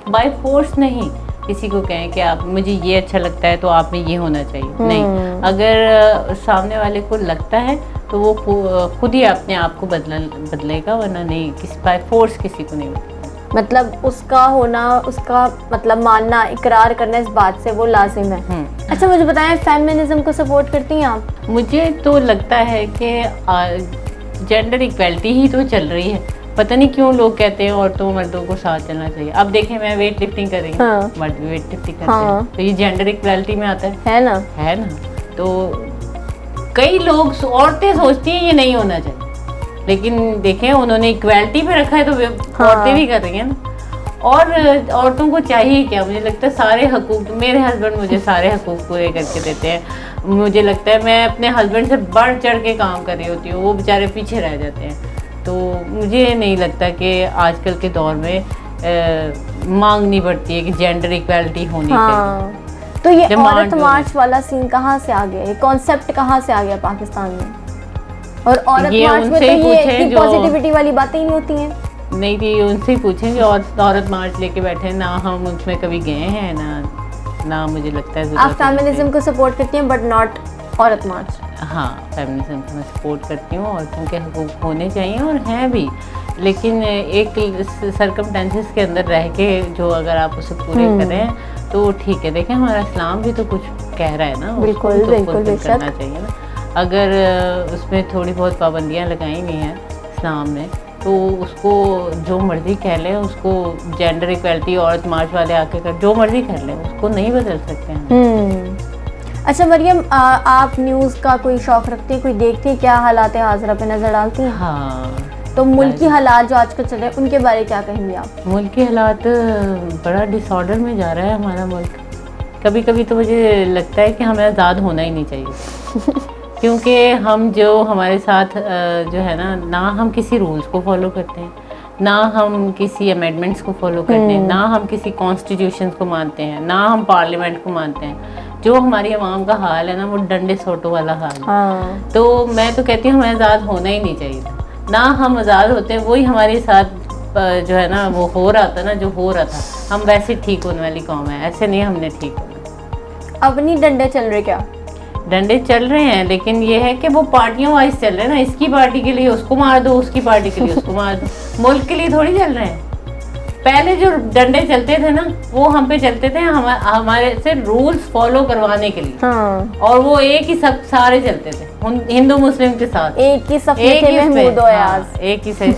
बाय फोर्स नहीं किसी को कहें कि आप, मुझे ये अच्छा लगता है तो आप में ये होना चाहिए। नहीं, अगर सामने वाले को लगता है तो वो खुद ही अपने आप को बदलेगा, वरना नहीं, किसी बाय फोर्स किसी को नहीं बदलेगा। मतलब उसका होना, उसका मतलब मानना, इकरार करना इस बात से वो लाजिम है। अच्छा मुझे बताएं, फेमिनिज्म को सपोर्ट करती हैं आप? मुझे तो लगता है कि जेंडर इक्वलिटी ही तो चल रही है। पता नहीं क्यों लोग कहते हैं औरतों मर्दों को साथ चलना चाहिए। अब देखें, मैं वेट लिफ्टिंग कर रही हूँ, हाँ। मर्द भी वेट लिफ्टिंग करते हाँ। हैं, तो ये जेंडर इक्वलिटी में आता है ना? है ना। तो कई लोग, औरतें सोचती हैं ये नहीं होना चाहिए, लेकिन देखें उन्होंने इक्वलिटी पे रखा है तो औरतें भी कर रही हैं ना। और औरतों को चाहिए क्या, मुझे लगता है सारे हकूक, मेरे हस्बैंड मुझे सारे हकूक पूरे करके देते हैं। मुझे लगता है मैं अपने हस्बैंड से बढ़ चढ़ के काम कर रही होती हूँ, वो बेचारे पीछे रह जाते हैं। तो मुझे नहीं लगता कि आजकल के दौर में मांग नहीं पड़ती है कि जेंडर इक्वलिटी होनी चाहिए। तो ये औरत मार्च वाला सीन कहाँ से आ गया, ये कॉन्सेप्ट कहाँ से आ गया पाकिस्तान में? और औरत मार्च में तो ये इतनी पॉजिटिविटी वाली बातें ही नहीं होती हैं। नहीं थी, उनसे ही पूछें जो औरत मार्च लेके बैठे हैं ना, हम उसमें कभी गए हैं ना मुझे लगता है। आप फेमिनिज्म को सपोर्ट करती हैं बट नॉट औरत मार्च? हाँ, फेमिनिज्म को मैं सपोर्ट करती हूँ, औरतों के हकूक़ होने चाहिए और हैं भी, लेकिन एक सर्कमस्टेंसेस के अंदर रह के जो अगर आप उसे पूरे करें तो ठीक है। देखें हमारा इस्लाम भी तो कुछ कह रहा है ना, बिल्कुल तो बिल्कुल करना चाहिए ना। अगर उसमें थोड़ी बहुत पाबंदियाँ लगाई गई हैं इस्लाम में, तो उसको जो मर्ज़ी कह लें, उसको जेंडर इक्वलिटी औरत मार्च वाले आके कर जो मर्ज़ी कर लें, उसको नहीं बदल सकते हैं। अच्छा मरियम, आप न्यूज़ का कोई शौक़ रखती हैं, कोई देखती हैं, क्या हालात हाज़िरा पे नज़र डालती हैं? हाँ। तो मुल्की हालात जो आजकल चल रहे हैं उनके बारे में क्या कहेंगी आप? मुल्की हालात बड़ा डिसऑर्डर में जा रहा है हमारा मुल्क। कभी कभी तो मुझे लगता है कि हमें आज़ाद होना ही नहीं चाहिए क्योंकि हम जो हमारे साथ जो है ना हम किसी रूल्स को फॉलो करते हैं, ना हम किसी अमेंडमेंट्स को फॉलो करते हैं, ना हम किसी कॉन्स्टिट्यूशन को मानते हैं, ना हम पार्लियामेंट को मानते हैं। जो हमारी आवाम का हाल है ना, वो डंडे सोटो वाला हाल है। तो मैं तो कहती हूँ हमें आज़ाद होना ही नहीं चाहिए था। ना हम आज़ाद होते हैं, वही हमारे साथ जो है ना वो हो रहा था ना, जो हो रहा था, हम वैसे ठीक होने वाली कौम है, ऐसे नहीं हमने ठीक होना। अब नहीं डंडे चल रहे क्या? डंडे चल रहे हैं, लेकिन ये है कि वो पार्टियों वाइज चल रहे हैं ना, इसकी पार्टी के लिए उसको मार दो, उसकी पार्टी के लिए उसको मार दो, मुल्क के लिए थोड़ी चल रहे हैं। पहले जो डंडे चलते थे ना, वो हम पे चलते थे हमारे से रूल्स फॉलो करवाने के लिए। और वो एक ही सब सारे चलते थे हिंदू मुस्लिम के साथ, एक ही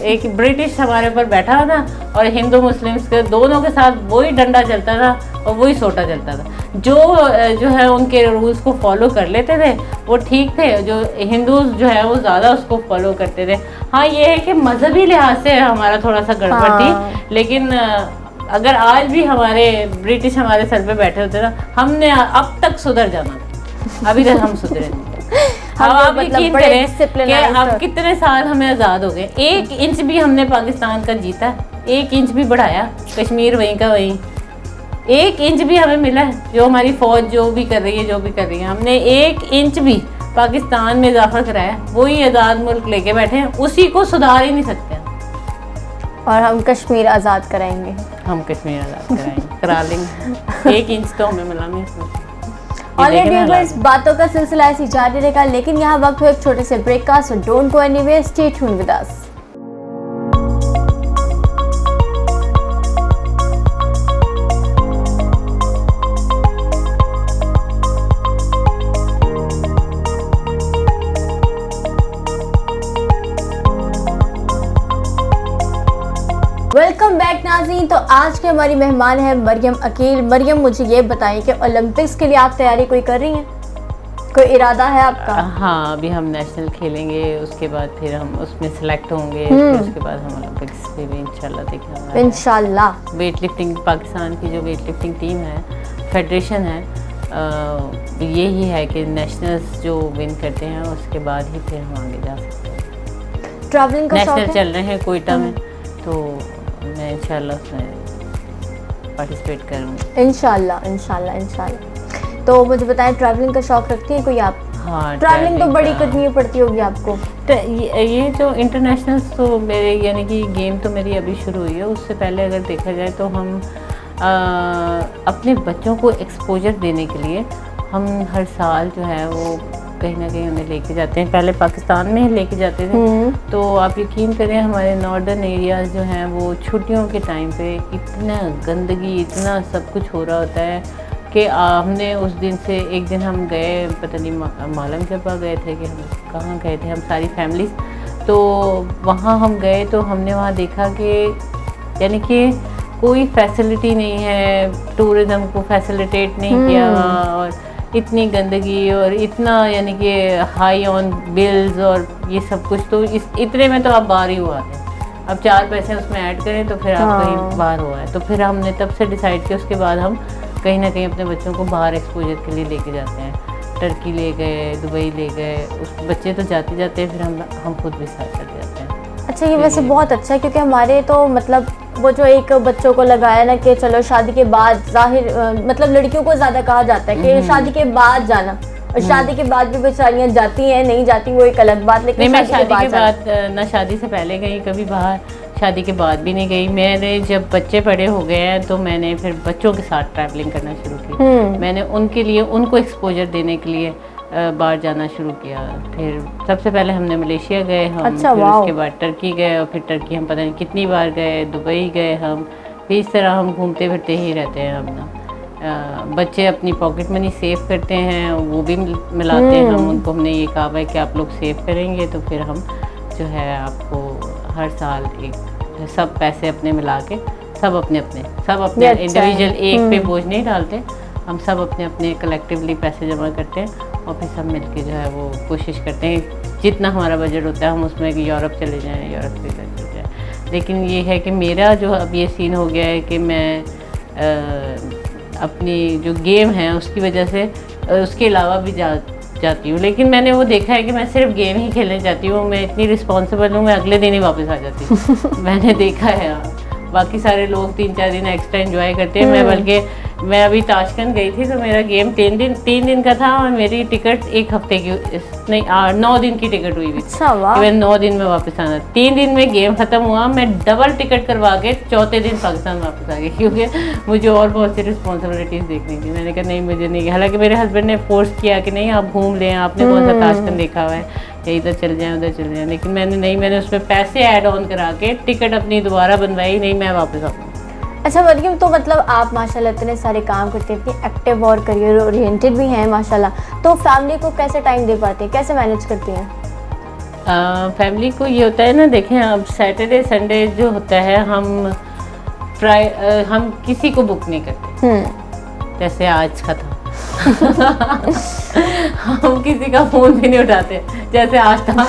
एक ही ब्रिटिश हमारे ऊपर बैठा था और हिंदू मुस्लिम के दोनों के साथ वही डंडा चलता था और वही सोटा चलता था। जो है उनके रूल्स को फॉलो कर लेते थे वो ठीक थे, जो हिंदूज जो है वो ज़्यादा उसको फॉलो करते थे। हाँ, ये है कि मजहबी लिहाज से हमारा थोड़ा सा गड़बड़ थी, लेकिन अगर आज भी हमारे ब्रिटिश हमारे सर पे बैठे होते ना, हमने अब तक सुधर जाना था, अभी तक हम सुधरे नहीं। आप यकीन करें कि अब कितने साल हमें आज़ाद हो गए, 1 इंच भी हमने पाकिस्तान का जीता, 1 इंच भी बढ़ाया, कश्मीर वहीं का वहीं, 1 इंच भी हमें मिला है। जो हमारी फौज जो भी कर रही है, हमने 1 इंच भी पाकिस्तान में इजाफा कराया, वही आज़ाद मुल्क लेके बैठे हैं, उसी को सुधार ही नहीं सकते। और हम कश्मीर आज़ाद कराएंगे, हम कश्मीर आज़ाद कराएंगे, करा लेंगे। 1 इंच तो हमें मिला नहीं। ऑलरेडी इस बातों का सिलसिला ऐसे जारी रहेगा, लेकिन यहाँ वक्त हो एक छोटे से ब्रेक का, so don't go anywhere, stay tuned with us. Welcome back नाज़रीन। तो आज के हमारी मेहमान है मरियम अकील। मरियम, मुझे ये बताएं कि ओलंपिक्स के लिए आप तैयारी कोई कर रही हैं, कोई इरादा है आपका? हाँ, अभी हम नेशनल खेलेंगे, उसके बाद फिर हम उसमें सेलेक्ट होंगे, फिर उसके बाद हम ओलंपिक्स पे भी इंशाल्लाह देखना। इंशाल्लाह। वेट लिफ्टिंग, पाकिस्तान की जो वेट लिफ्टिंग टीम है, फेडरेशन है, यही है कि नेशनल्स जो विन करते हैं उसके बाद ही फिर हम आगे जा सकते हैं। ट्रैवलिंग का शौक है? नेशनल चल रहे हैं कोयटा में, तो मैं इंशाल्लाह उसमें पार्टिसिपेट करूँगी। इंशाल्लाह। तो मुझे बताएं, ट्रैवलिंग का शौक रखती हैं कोई आप? हाँ, ट्रैवलिंग तो बड़ी करनी पड़ती होगी आपको। तो ये जो इंटरनेशनल, तो मेरे यानी कि गेम तो मेरी अभी शुरू हुई है, उससे पहले अगर देखा जाए तो हम अपने बच्चों को एक्सपोजर देने के लिए हम हर साल जो है वो कहीं ना कहीं उन्हें लेके जाते हैं। पहले पाकिस्तान में ही लेके जाते थे, तो आप यकीन करें हमारे नॉर्दर्न एरियाज़ जो हैं वो छुट्टियों के टाइम पे इतना गंदगी, इतना सब कुछ हो रहा होता है, कि हमने उस दिन से एक दिन हम गए, पता नहीं मालम जब्बा गए थे कि हम कहाँ गए थे, हम सारी फैमिलीज, तो वहाँ हम गए तो हमने वहाँ देखा कि यानी कि कोई फैसिलिटी नहीं है, टूरिज़्म को फैसिलिटेट नहीं किया वहाँ, और इतनी गंदगी और इतना यानी कि हाई ऑन बिल्स और ये सब कुछ, तो इस इतने में तो आप बाहर ही हुआ है। अब 4 पैसे उसमें ऐड करें तो फिर आप कहीं बाहर हुआ है। तो फिर हमने तब से डिसाइड किया, उसके बाद हम कहीं ना कहीं अपने बच्चों को बाहर एक्सपोजर के लिए लेके जाते हैं। टर्की ले गए, दुबई ले गए, उस बच्चे तो जाते जाते हैं, फिर हम खुद भी साथ चले जाते हैं। अच्छा, ये वैसे बहुत अच्छा है, क्योंकि हमारे तो मतलब वो जो एक बच्चों को लगाया ना कि चलो शादी के बाद, जाहिर मतलब लड़कियों को ज़्यादा कहा जाता है कि शादी के बाद जाना, और शादी के बाद भी बेचारियाँ जाती हैं, नहीं जाती वो एक अलग बात, लेकिन मैं शादी के बाद ना शादी से पहले गई कभी बाहर, शादी के बाद भी नहीं गई। मैंने जब बच्चे बड़े हो गए हैं तो मैंने फिर बच्चों के साथ ट्रैवलिंग करना शुरू की। मैंने उनके लिए, उनको एक्सपोजर देने के लिए बाहर जाना शुरू किया। फिर सबसे पहले हमने मलेशिया गए हम, अच्छा, फिर उसके बाद टर्की गए, और फिर टर्की हम पता नहीं कितनी बार गए, दुबई गए हम। फिर इस तरह हम घूमते फिरते ही रहते हैं अपना। बच्चे अपनी पॉकेट मनी सेव करते हैं, वो भी मिलाते हैं हम उनको। हमने ये कहा है कि आप लोग सेव करेंगे तो फिर हम जो है आपको हर साल एक सब पैसे अपने मिला के सब अपने इंडिविजुअल एक पे बोझ नहीं डालते, हम सब अपने अपने कलेक्टिवली पैसे जमा करते हैं, और फिर सब मिलके जो है वो कोशिश करते हैं जितना हमारा बजट होता है हम उसमें कि यूरोप चले जाएं, यूरोप से चले जाएं। लेकिन ये है कि मेरा जो अब ये सीन हो गया है कि मैं अपनी जो गेम है उसकी वजह से उसके अलावा भी जाती हूँ, लेकिन मैंने वो देखा है कि मैं सिर्फ गेम ही खेलने जाती हूँ, मैं इतनी रिस्पॉन्सिबल हूँ, मैं अगले दिन ही वापस आ जाती हूँ। मैंने देखा है, बाकी सारे लोग 3-4 दिन एक्स्ट्रा एंजॉय करते हैं, मैं बल्कि मैं अभी ताशकंद गई थी तो मेरा गेम 3 दिन का था, और मेरी टिकट 1 हफ्ते की नहीं 9 दिन की टिकट हुई थी। अच्छा, वाह। मैं 9 दिन में वापस आना, 3 दिन में गेम ख़त्म हुआ, मैं डबल टिकट करवा के 4थे दिन पाकिस्तान वापस आ गई, क्योंकि मुझे और बहुत सी रिस्पॉन्सिबिलिटीज़ देखनी थी। मैंने कहा नहीं, मुझे नहीं। हालांकि मेरे हस्बैंड ने फोर्स किया कि नहीं आप घूम लें, आपने कौन सा ताशकंद देखा हुआ है, इधर चल जाएँ उधर चल जाएँ, लेकिन मैंने नहीं, मैंने उसमें पैसे ऐड ऑन करा के टिकट अपनी दोबारा बनवाई, नहीं मैं वापस आऊँगा। अच्छा मरियम, तो मतलब आप माशाल्लाह इतने सारे काम करते हैं, इतनी एक्टिव और करियर ओरिएंटेड भी हैं माशाल्लाह, तो फैमिली को कैसे टाइम दे पाते हैं, कैसे मैनेज करती हैं? फैमिली को ये होता है ना, देखें अब सैटरडे संडे जो होता है हम किसी को बुक नहीं करते, जैसे आज का था। हम किसी का फ़ोन भी नहीं उठाते जैसे आज था।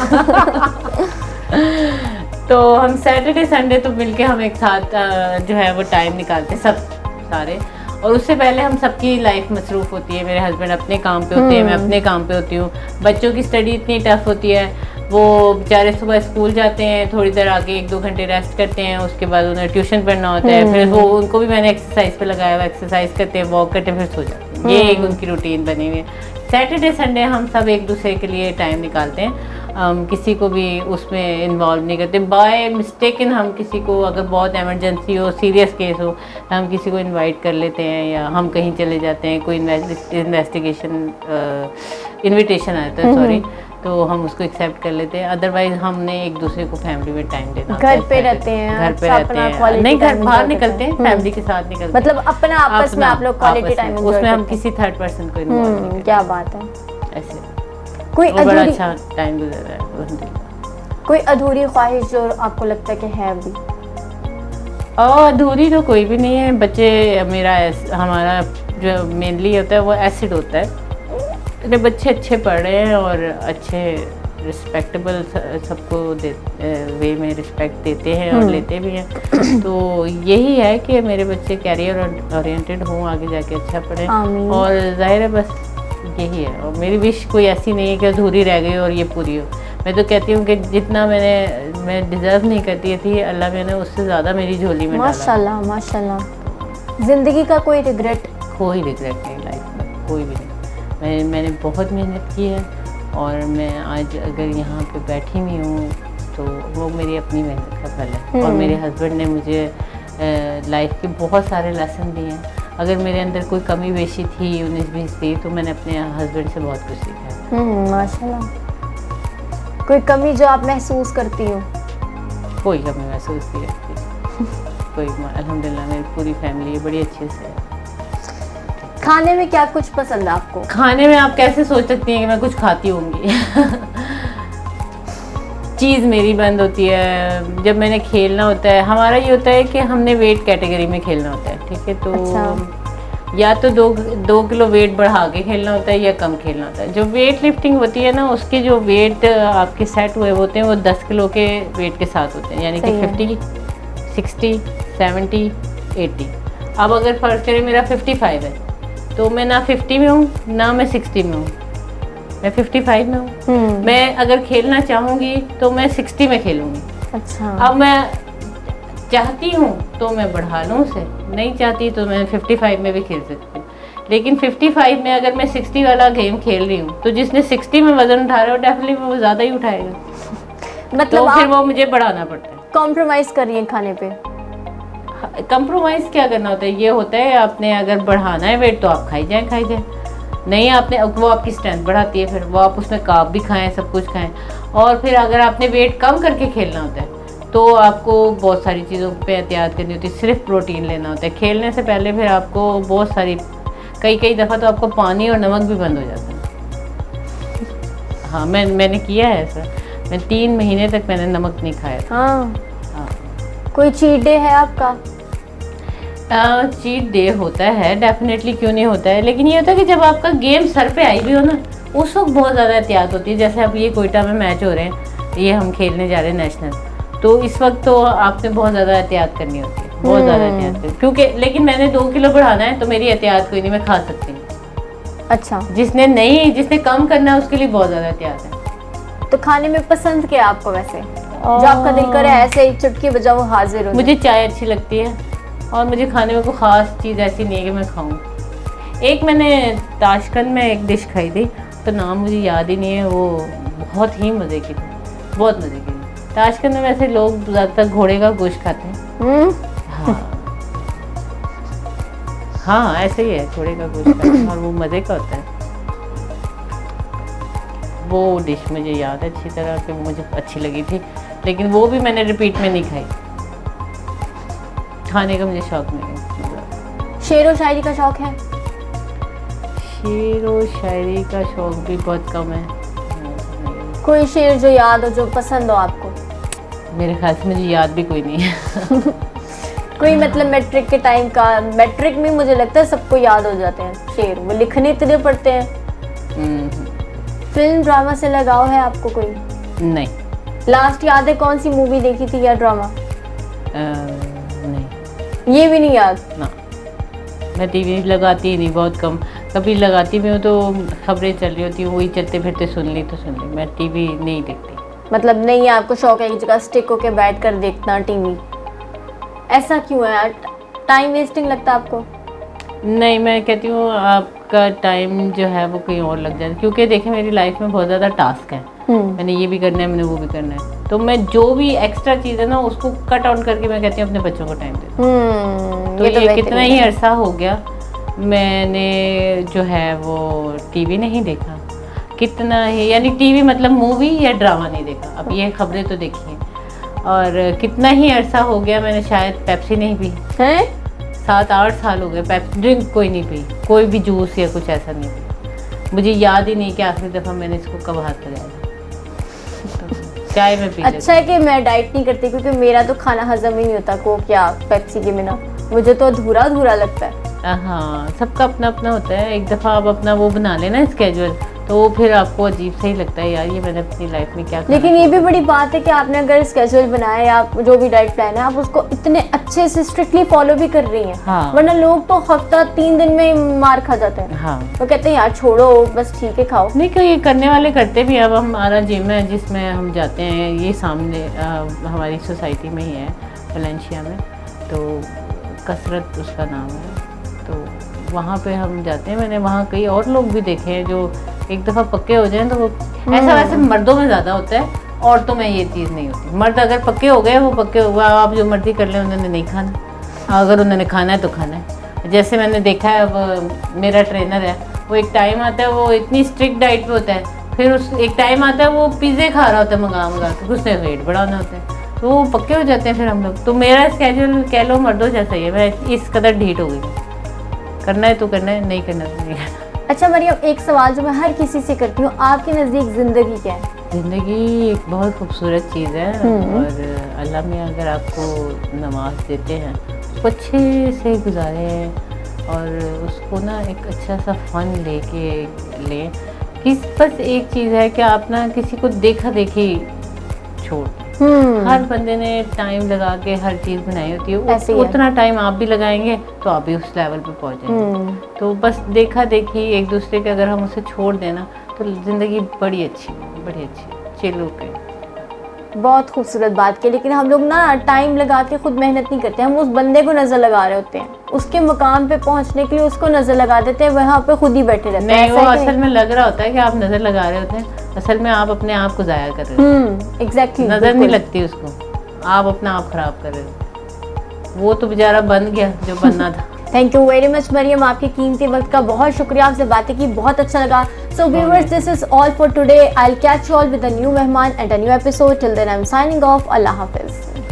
तो हम सैटरडे संडे तो मिलके हम एक साथ जो है वो टाइम निकालते सब सारे, और उससे पहले हम सबकी लाइफ मसरूफ़ होती है। मेरे हस्बैंड अपने काम पे होते हैं, मैं अपने काम पे होती हूँ। बच्चों की स्टडी इतनी टफ होती है, वो बेचारे सुबह स्कूल जाते हैं, थोड़ी देर आके 1-2 घंटे रेस्ट करते हैं, उसके बाद उन्हें ट्यूशन पढ़ना होता है, फिर वो उनको भी मैंने एक्सरसाइज पे लगाया हुआ, एक्सरसाइज करते हैं, वॉक करते हैं, फिर सो जाते हैं। ये एक उनकी रूटीन बनी हुई है। सैटरडे संडे हम सब एक दूसरे के लिए टाइम निकालते हैं, किसी को भी उसमें इन्वॉल्व नहीं करते। बाय मिस्टेकन हम किसी को, अगर बहुत एमरजेंसी हो, सीरियस केस हो, हम किसी को इनवाइट कर लेते हैं, या हम कहीं चले जाते हैं, कोई इनविटेशन आता है, सॉरी, तो हम उसको एक्सेप्ट कर लेते हैं। अदरवाइज हमने एक दूसरे को फैमिली में टाइम देना, घर पे रहते हैं, घर पे रहते हैं, नहीं घर बाहर निकलते हैं, फैमिली के साथ निकलते हैं, मतलब अपना आपस में आप लोग क्वालिटी टाइम एंजॉय करते हैं, उसमें हम किसी थर्ड पर्सन को इन्वॉल्व नहीं करते। क्या बात है। ऐसे कोई बड़ा अच्छा टाइम गुजर रहा है अल्हम्दुलिल्लाह। कोई अधूरी ख्वाहिश जो आपको लगता है कि है अभी? अधूरी तो कोई भी नहीं है। बच्चे हमारा जो मेनली होता है वो एसिड होता है। मेरे बच्चे अच्छे पढ़ रहे हैं और अच्छे रिस्पेक्टेबल सबको वे में रिस्पेक्ट देते हैं और लेते भी हैं। तो यही है कि मेरे बच्चे कैरियर ओरिएंटेड हों, आगे जाके अच्छा पढ़ें, और जाहिर है बस यही है। और मेरी विश कोई ऐसी नहीं है कि अधूरी रह गई और ये पूरी हो। मैं तो कहती हूँ कि जितना मैं डिज़र्व नहीं करती थी, अल्लाह मैंने उससे ज़्यादा मेरी झोली में डाला। माशाल्लाह माशाल्लाह। ज़िंदगी का कोई रिग्रेट? कोई रिग्रेट नहीं लाइफ में, कोई भी नहीं। मैंने बहुत मेहनत की है, और मैं आज अगर यहाँ पे बैठी हुई हूँ तो वो मेरी अपनी मेहनत का फल है। और मेरे हस्बैंड ने मुझे लाइफ के बहुत सारे लेसन दिए हैं। अगर मेरे अंदर कोई कमी बेशी थी 19-20 थी, तो मैंने अपने हस्बैंड से बहुत कुछ सीखा है। माशाल्लाह। कोई कमी जो आप महसूस करती हो? कोई कमी महसूस नहीं करती। कोई, अल्हम्दुलिल्लाह मेरी पूरी फैमिली बड़ी अच्छे से है। खाने में क्या कुछ पसंद है आपको? खाने में आप कैसे सोच सकती हैं कि मैं कुछ खाती होंगी? चीज़ मेरी बंद होती है जब मैंने खेलना होता है। हमारा ये होता है कि हमने वेट कैटेगरी में खेलना होता है, ठीक है? तो अच्छा। या तो 2 किलो वेट बढ़ा के खेलना होता है या कम खेलना होता है। जो वेट लिफ्टिंग होती है ना, उसके जो वेट आपके सेट हुए होते हैं वो 10 किलो के वेट के साथ होते हैं, यानी कि 50, 60, 70, 80। अब अगर फर्ज करें मेरा 55 है तो मैं ना 50 में हूँ ना मैं 60 में हूँ, मैं 55 में हूँ। मैं अगर खेलना चाहूँगी तो मैं 60 में खेलूँगी। अच्छा। अब मैं चाहती हूँ तो मैं बढ़ा लूँ उसे, नहीं चाहती तो मैं 55 में भी खेल सकती हूँ। लेकिन 55 में अगर मैं 60 वाला गेम खेल रही हूँ तो जिसने 60 में वजन उठा रहा है डेफिनेटली वो ज़्यादा ही उठाएगा। मतलब तो फिर वो मुझे बढ़ाना पड़ता है। कॉम्प्रोमाइज़ कर रही हैं खाने पे? कंप्रोमाइज़ क्या करना होता है, ये होता है आपने अगर बढ़ाना है वेट तो आप खाई जाए, नहीं आपने, वो आपकी स्ट्रेंथ बढ़ाती है, फिर वो आप उसमें कार्ब भी खाएं, सब कुछ खाएं। और फिर अगर आपने वेट कम करके खेलना होता है तो आपको बहुत सारी चीज़ों पे एहतियात करनी होती है, सिर्फ प्रोटीन लेना होता है खेलने से पहले। फिर आपको बहुत सारी कई दफ़ा तो आपको पानी और नमक भी बंद हो जाता है। हाँ, मैंने किया है ऐसा। मैं 3 महीने तक मैंने नमक नहीं खाया था। हाँ। कोई चीट डे है आपका? चीट डे होता है डेफिनेटली, क्यों नहीं होता है। लेकिन ये होता है कि जब आपका गेम सर पे आई भी हो ना, उस वक्त बहुत ज़्यादा एहतियात होती है। जैसे अब ये कोयटा में मैच हो रहे हैं, ये हम खेलने जा रहे हैं नेशनल, तो इस वक्त तो आपने बहुत ज़्यादा एहतियात करनी होती है, बहुत ज़्यादा एहतियात। क्योंकि लेकिन मैंने 2 किलो बढ़ाना है तो मेरी एहतियात कोई नहीं, मैं खा सकती हूँ। अच्छा। जिसने कम करना है उसके लिए बहुत ज़्यादा एहतियात है। तो खाने में पसंद क्या है आपको वैसे, जो आपका दिल करे ऐसे ही चुटकी बजाओ हाजिर हो? मुझे चाय अच्छी लगती है और मुझे खाने में कोई ख़ास चीज़ ऐसी नहीं है कि मैं खाऊं। एक मैंने ताशकंद में एक डिश खाई थी, तो नाम मुझे याद ही नहीं है, वो बहुत ही मज़े की थी, बहुत मज़े की थी। ताशकंद में वैसे लोग ज़्यादातर घोड़े का गोश्त खाते हैं। हाँ, ऐसे ही है, घोड़े का गोश्त खाते हैं और वो मज़े का होता है। वो डिश मुझे याद है अच्छी तरह कि मुझे अच्छी लगी थी, लेकिन वो भी मैंने रिपीट में नहीं खाई। खाने का मुझे शौक नहीं है। शेर व शायरी का शौक है? शेर व शायरी का शौक भी बहुत कम है। कोई शेर जो याद हो, जो पसंद हो आपको? मेरे ख्याल से मुझे याद भी कोई नहीं है। कोई मतलब मैट्रिक के टाइम का? मैट्रिक में मुझे लगता है सबको याद हो जाते हैं शेर, वो लिखने इतने पड़ते हैं। फिल्म ड्रामा से लगाव है आपको कोई? नहीं। लास्ट याद है कौन सी मूवी देखी थी या ड्रामा? नहीं। ये भी नहीं याद ना। मैं टीवी लगाती ही नहीं, बहुत कम। कभी लगाती भी हूँ तो खबरें चल रही होती हैं, वही चलते फिरते सुन ली तो सुन ली। मैं टीवी नहीं देखती। मतलब नहीं है आपको शौक है एक जगह स्टिक होके बैठ कर देखना टीवी? ऐसा क्यों है यार, टाइम वेस्टिंग लगता है आपको? नहीं, मैं कहती हूँ आपका टाइम जो है वो कहीं और लग जाए, क्योंकि देखिए मेरी लाइफ में बहुत ज़्यादा टास्क है। मैंने ये भी करना है, मैंने वो भी करना है, तो मैं जो भी एक्स्ट्रा चीज़ है ना उसको कट आउट करके मैं कहती हूँ अपने बच्चों को टाइम दे दूँ। तो ये कितना ही अरसा हो गया मैंने जो है वो टीवी नहीं देखा, कितना ही, यानी टीवी मतलब मूवी या ड्रामा नहीं देखा। अब ये खबरें तो देखी हैं। और कितना ही अरसा हो गया मैंने शायद पेप्सी नहीं पी है, 7-8 साल हो गए पेप्सी ड्रिंक कोई नहीं पी, कोई भी जूस या कुछ ऐसा नहीं पी। मुझे याद ही नहीं कि आखिरी दफ़ा मैंने इसको कब हाथ लगाया। चाय में पी। अच्छा है कि मैं डाइट नहीं करती, क्योंकि मेरा तो खाना हजम ही नहीं होता कोक या पेप्सी के बिना, मुझे तो अधूरा अधूरा लगता है। हाँ, सबका अपना अपना होता है। एक दफ़ा आप अपना वो बना लेना स्केड्यूल, तो फिर आपको अजीब सा ही लगता है, यार ये मैंने अपनी लाइफ में क्या। लेकिन ये भी बड़ी बात है कि आपने अगर स्केड्यूल बनाया या जो भी डाइट प्लान है आप उसको इतने अच्छे से स्ट्रिक्टली फॉलो भी कर रही हैं। हाँ। वरना लोग तो हफ्ता 3 दिन में मार खा जाते हैं। हाँ। वो कहते हैं यार छोड़ो बस ठीक है खाओ। नहीं, कोई ये करने वाले करते भी। अब हमारा जिम है जिसमें हम जाते हैं, ये सामने हमारी सोसाइटी में ही है वलेंशिया में, तो कसरत उसका नाम है, तो वहाँ पे हम जाते हैं। मैंने वहाँ कई और लोग भी देखे हैं जो एक दफ़ा पक्के हो जाएं तो वो ऐसा वैसे मर्दों में ज़्यादा होता है, औरतों में ये चीज़ नहीं होती। मर्द अगर पक्के हो गए वो पक्के हुआ, आप जो मर्जी कर लें, उन्होंने नहीं खाना। अगर उन्होंने खाना है तो खाना है। जैसे मैंने देखा है, अब मेरा ट्रेनर है, वो एक टाइम आता है वो इतनी स्ट्रिक्ट डाइट पे होता है, फिर उस एक टाइम आता है वो पिज़्ज़े खा रहा होता है मंगा के, उसने वेट बढ़ाना होता है, तो वो पक्के हो जाते हैं फिर हम लोग। तो मेरा स्केड्यूल कह लो मर्दों जैसा ही है, मैं इस कदर ढीठ हो गई करना है तो करना है, नहीं करना तो नहीं करना। अच्छा मरियम, एक सवाल जो मैं हर किसी से करती हूँ, आपके नज़दीक ज़िंदगी क्या है? ज़िंदगी एक बहुत खूबसूरत चीज़ है और अल्लाह में अगर आपको नमाज देते हैं उसको अच्छे से गुजारें और उसको ना एक अच्छा सा फ़न लेके लें कि बस एक चीज़ है कि आप ना किसी को देखा देखी छोड़ दें। हर बंदे ने टाइम लगा के हर चीज़ बनाई होती है, उतना टाइम आप भी लगाएंगे तो आप भी उस लेवल पे पहुंच जाएंगे। तो बस देखा देखी एक दूसरे के अगर हम उसे छोड़ देना तो ज़िंदगी बड़ी अच्छी चिल होके। बहुत खूबसूरत बात की, लेकिन हम लोग ना टाइम लगा के खुद मेहनत नहीं करते, हम उस बंदे को नज़र लगा रहे होते हैं, उसके मुकाम पे पहुंचने के लिए उसको नज़र लगा देते हैं, वहाँ पे खुद ही बैठे रहते हैं। नहीं, वो असल में लग रहा होता है कि आप नज़र लगा रहे होते हैं, असल में आप अपने आप को ज़ाया कर रहे हो। एग्जैक्टली, नज़र नहीं लगती उसको, आप अपना आप ख़राब कर रहे हो। वो तो बेचारा बन गया जो बनना था। Thank you very much Mariam, आपके कीमती वक्त का बहुत शुक्रिया, आपसे बातें की बहुत अच्छा लगा। So viewers, this is all for today. I will catch you all with a new मेहमान and a new episode. Till then I am signing off. अल्लाह हाफिज़।